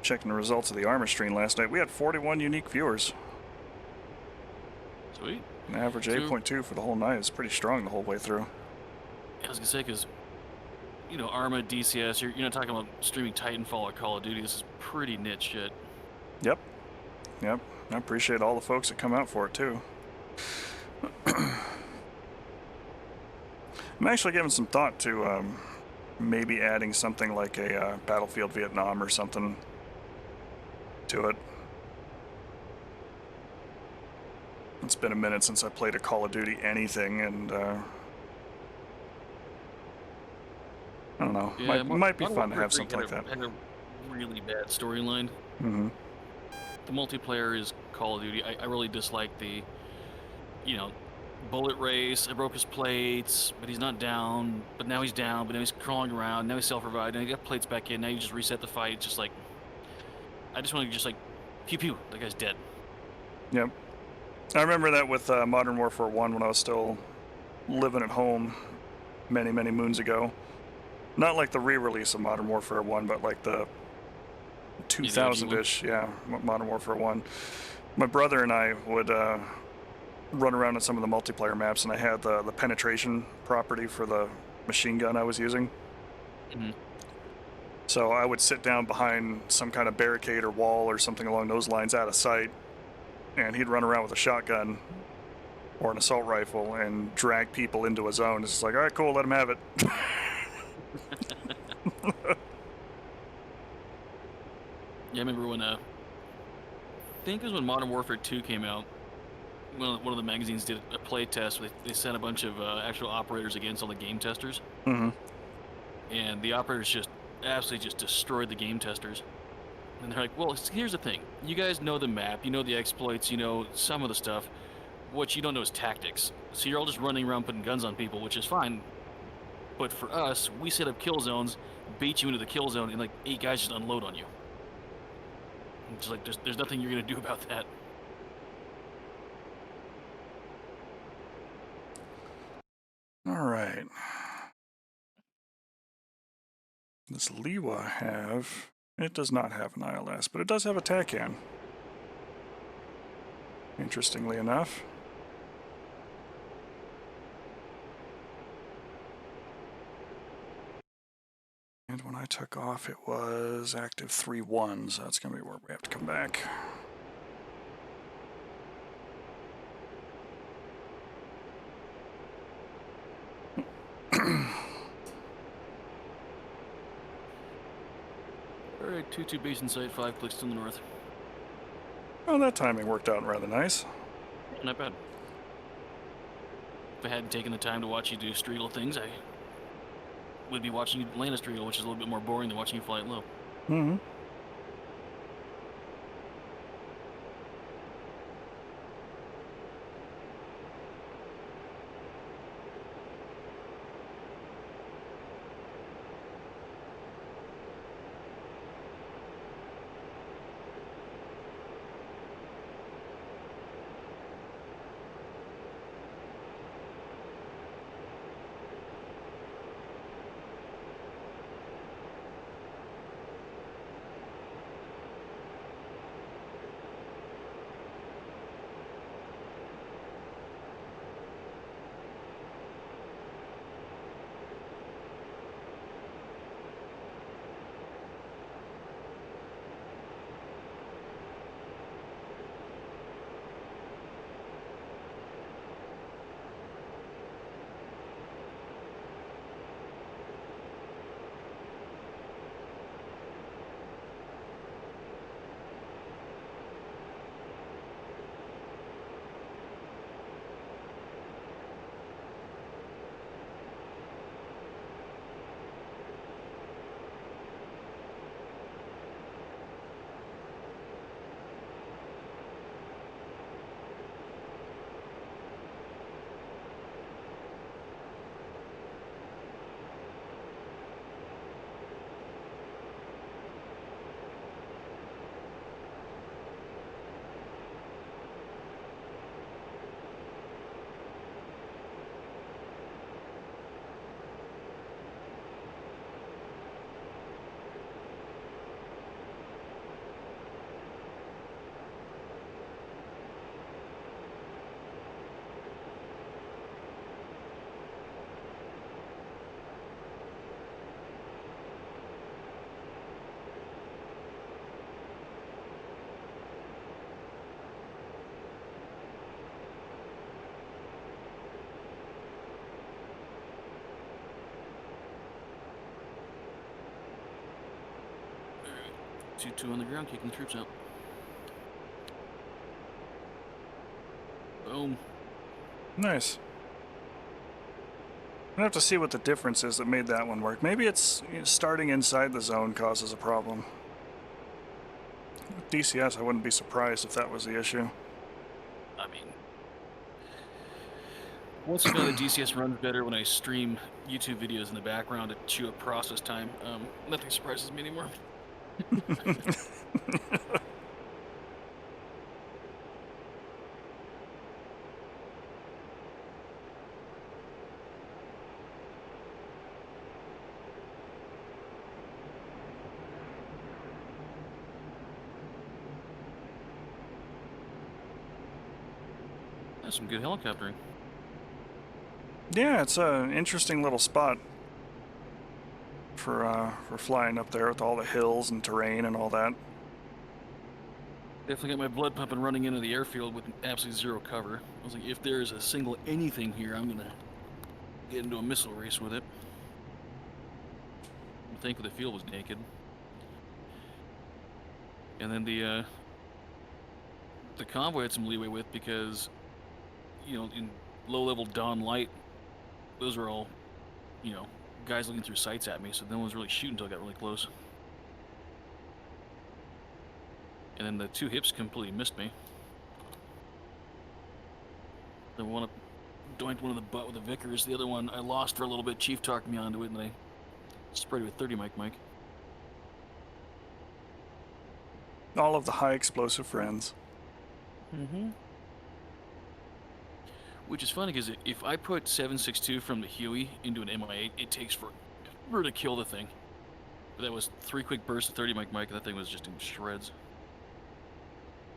Checking the results of the armor stream last night. We had 41 unique viewers. Sweet. An average So- 8.2 for the whole night. It's pretty strong the whole way through. I was gonna say, because, you know, Arma, DCS, you're not talking about streaming Titanfall or Call of Duty. This is pretty niche shit. Yep. Yep. I appreciate all the folks that come out for it, too. I'm actually giving some thought to maybe adding something like a Battlefield Vietnam or something to it. It's been a minute since I played a Call of Duty anything, and I don't know. Yeah, might be Modern fun to Warfare have 3 something like had that. had a really bad storyline. Mm-hmm. The multiplayer is Call of Duty. I really dislike the, you know, bullet race. I broke his plates, but he's not down. But now he's down. But now he's crawling around. Now he's self-revived. Now he got plates back in. Now you just reset the fight. It's just like, I just want to just like, pew pew. That guy's dead. Yep. I remember that with Modern Warfare 1 when I was still living at home many, many moons ago. Not like the re-release of Modern Warfare 1, but like the 2000-ish, yeah, Modern Warfare 1. My brother and I would run around on some of the multiplayer maps, and I had the penetration property for the machine gun I was using. Mhm. So I would sit down behind some kind of barricade or wall or something along those lines out of sight, and he'd run around with a shotgun or an assault rifle and drag people into a zone. It's just like, all right, cool, let him have it. Yeah, I remember when, I think it was when Modern Warfare 2 came out. One of the magazines did a play test. They sent a bunch of actual operators against all the game testers. Mm-hmm. And the operators just absolutely just destroyed the game testers. And they're like, well, here's the thing. You guys know the map, you know the exploits, you know some of the stuff. What you don't know is tactics. So you're all just running around putting guns on people, which is fine. But for us, we set up kill zones, bait you into the kill zone, and like 8 guys just unload on you. It's like there's nothing you're gonna do about that. All right. does Liwa have? It does not have an ILS, but it does have a TACAN. Interestingly enough. And when I took off, it was active 3-1, so that's going to be where we have to come back. Alright, 2-2 base in sight, 5 clicks to the north. Well, that timing worked out rather nice. Not bad. If I hadn't taken the time to watch you do Streetle things, I would be watching you land a Streetle, which is a little bit more boring than watching you fly it low. Mm-hmm. Alright, 2-2 on the ground, kicking the troops out. Boom. Nice. I have to see what the difference is that made that one work. Maybe it's starting inside the zone causes a problem. With DCS, I wouldn't be surprised if that was the issue. I mean, once again, the DCS runs better when I stream YouTube videos in the background to chew up process time. Nothing surprises me anymore. That's some good helicoptering. Yeah, it's an interesting little spot for flying up there with all the hills and terrain and all that. Definitely got my blood pumping running into the airfield with absolutely zero cover. I was like, if there's a single anything here, I'm gonna get into a missile race with it. Thankfully the field was naked. And then the convoy had some leeway with because, you know, in low-level dawn light, those were all, you know, guys looking through sights at me, so no one was really shooting until I got really close. And then the two hips completely missed me. The one doinked one in the butt with the Vickers. The other one I lost for a little bit. Chief talked me onto it, and I sprayed it with 30 Mike. All of the high explosive friends. Mm-hmm. Which is funny because if I put 7.62 from the Huey into an MI8, it takes forever to kill the thing. That was 3 quick bursts of 30 mic, and that thing was just in shreds.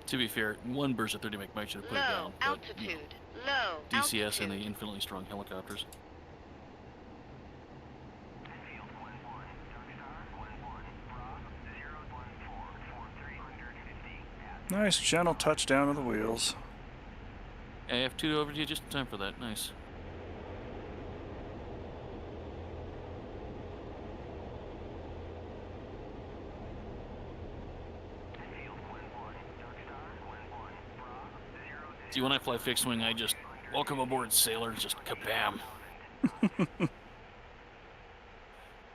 To be fair, 1 burst of 30 mic should have put it Low down. But, altitude. you know, Low DCS altitude. and the infinitely strong helicopters. Enfield 1-1, Darkstar 1-1, Rob 014 for 350 at Nice gentle touchdown of the wheels. I have 2 over to you just in time for that. Nice. Enfield 1-1, Darkstar 1-1, Rob 0 See, when I fly fixed wing, I just welcome aboard, sailor, just kabam.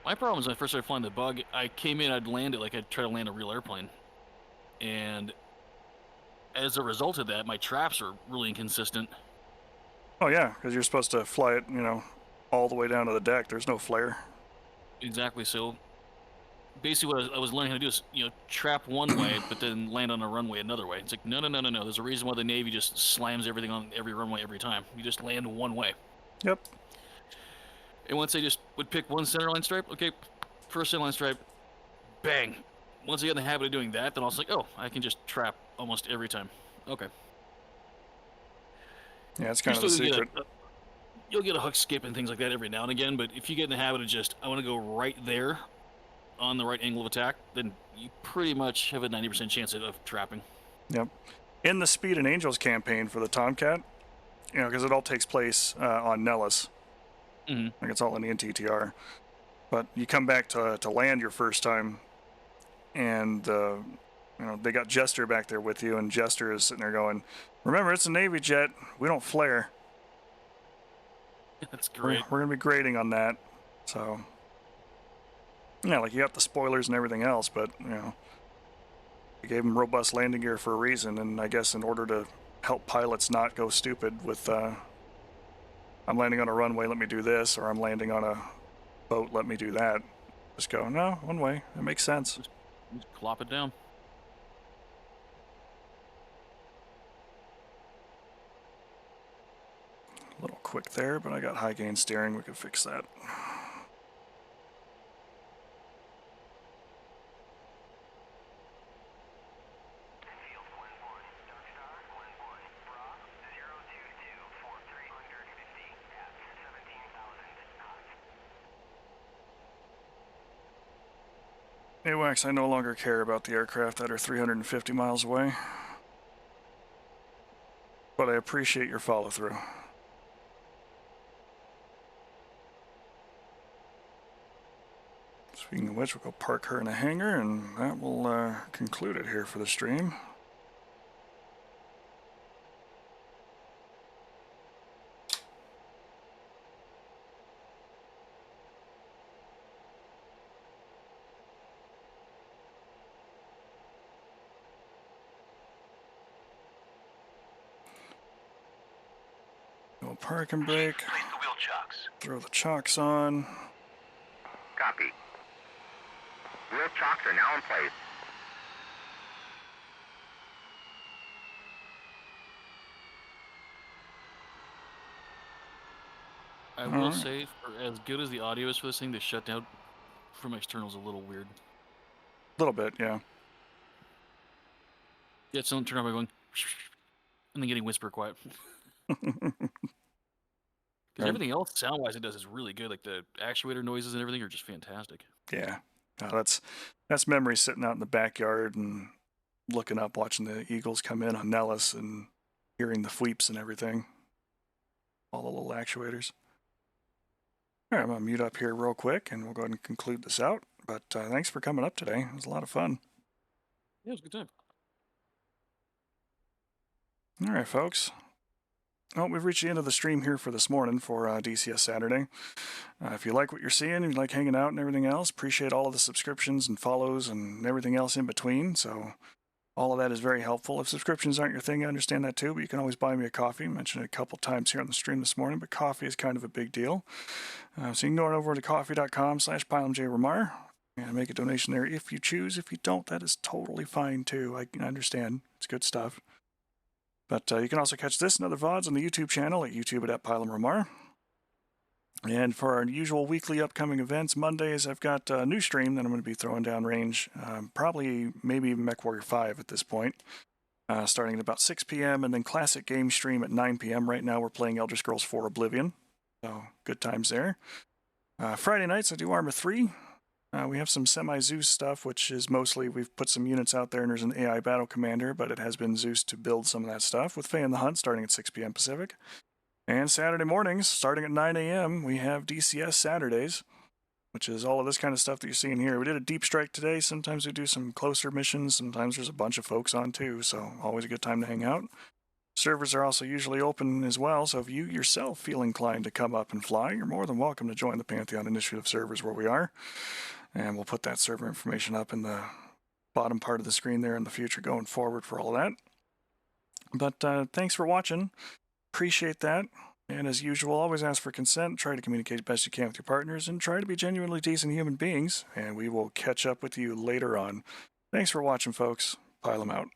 My problem is when I first started flying the Bug, I came in, I'd land it like I'd try to land a real airplane. And as a result of that, my traps are really inconsistent. Oh yeah, because you're supposed to fly it, you know, all the way down to the deck. There's no flare. Exactly, so basically what I was learning how to do is, you know, trap one way, but then land on a runway another way. It's like, no. There's a reason why the Navy just slams everything on every runway every time. You just land one way. Yep. And once they just would pick one centerline stripe, okay, first centerline stripe, bang. Once I get in the habit of doing that, then I was like, oh, I can just trap almost every time. Okay. Yeah, it's kind of the secret. You'll get a hook skip and things like that every now and again, but if you get in the habit of just, I want to go right there on the right angle of attack, then you pretty much have a 90% chance of trapping. Yep. In the Speed and Angels campaign for the Tomcat, you know, because it all takes place on Nellis. Mm-hmm. Like it's all in the NTTR. But you come back to land your first time, and you know, they got Jester back there with you, and Jester is sitting there going, "Remember, it's a Navy jet. We don't flare." That's great. We're gonna be grading on that. So yeah, like you got the spoilers and everything else, but you know, you gave them robust landing gear for a reason, and I guess in order to help pilots not go stupid with I'm landing on a runway, let me do this, or I'm landing on a boat, let me do that. Just go, no, one way. It makes sense. Just clop it down. A little quick there, but I got high gain steering. We could fix that. Enfield 1-1, Darkstar 1-1, Rob 022 for 350 at 17,000 knots. AWACS, I no longer care about the aircraft that are 350 miles away. But I appreciate your follow-through. Speaking of which, we'll go park her in a hangar, and that will conclude it here for the stream. We'll park and brake. Place the wheel chocks. Throw the chocks on. Copy. Wheel chocks are now in place. I will say, for as good as the audio is for this thing, the shutdown from external is a little weird. A little bit, yeah. Yeah, it's turn on by going, and then getting whisper quiet. Because everything else, sound-wise, it does is really good. Like the actuator noises and everything are just fantastic. Yeah. No, that's memory sitting out in the backyard and looking up, watching the Eagles come in on Nellis and hearing the fweeps and everything. All the little actuators. All right, I'm going to mute up here real quick, and we'll go ahead and conclude this out. But thanks for coming up today. It was a lot of fun. Yeah, it was a good time. All right, folks. Well, we've reached the end of the stream here for this morning for DCS Saturday. If you like what you're seeing, you like hanging out and everything else, appreciate all of the subscriptions and follows and everything else in between. So all of that is very helpful. If subscriptions aren't your thing, I understand that too, but you can always buy me a coffee. I mentioned it a couple times here on the stream this morning, but coffee is kind of a big deal. So you can go over to coffee.com/PylamJRamar and make a donation there if you choose. If you don't, that is totally fine too. I understand. It's good stuff. But you can also catch this and other VODs on the YouTube channel at youtube@PylamRamar. And for our usual weekly upcoming events, Mondays, I've got a new stream that I'm going to be throwing down range, probably maybe even MechWarrior 5 at this point, starting at about 6 p.m. and then classic game stream at 9 p.m. Right now we're playing Elder Scrolls 4 Oblivion, so good times there. Friday nights I do Arma 3. We have some semi-Zeus stuff, which is mostly we've put some units out there and there's an AI battle commander, but it has been Zeus to build some of that stuff with Faye and the Hunt starting at 6 p.m. Pacific. And Saturday mornings, starting at 9 a.m., we have DCS Saturdays, which is all of this kind of stuff that you're seeing here. We did a deep strike today. Sometimes we do some closer missions. Sometimes there's a bunch of folks on too, so always a good time to hang out. Servers are also usually open as well, so if you yourself feel inclined to come up and fly, you're more than welcome to join the Pantheon Initiative servers where we are. And we'll put that server information up in the bottom part of the screen there in the future going forward for all of that. But thanks for watching. Appreciate that. And as usual, always ask for consent. Try to communicate best you can with your partners and try to be genuinely decent human beings. And we will catch up with you later on. Thanks for watching, folks. Pile 'em out.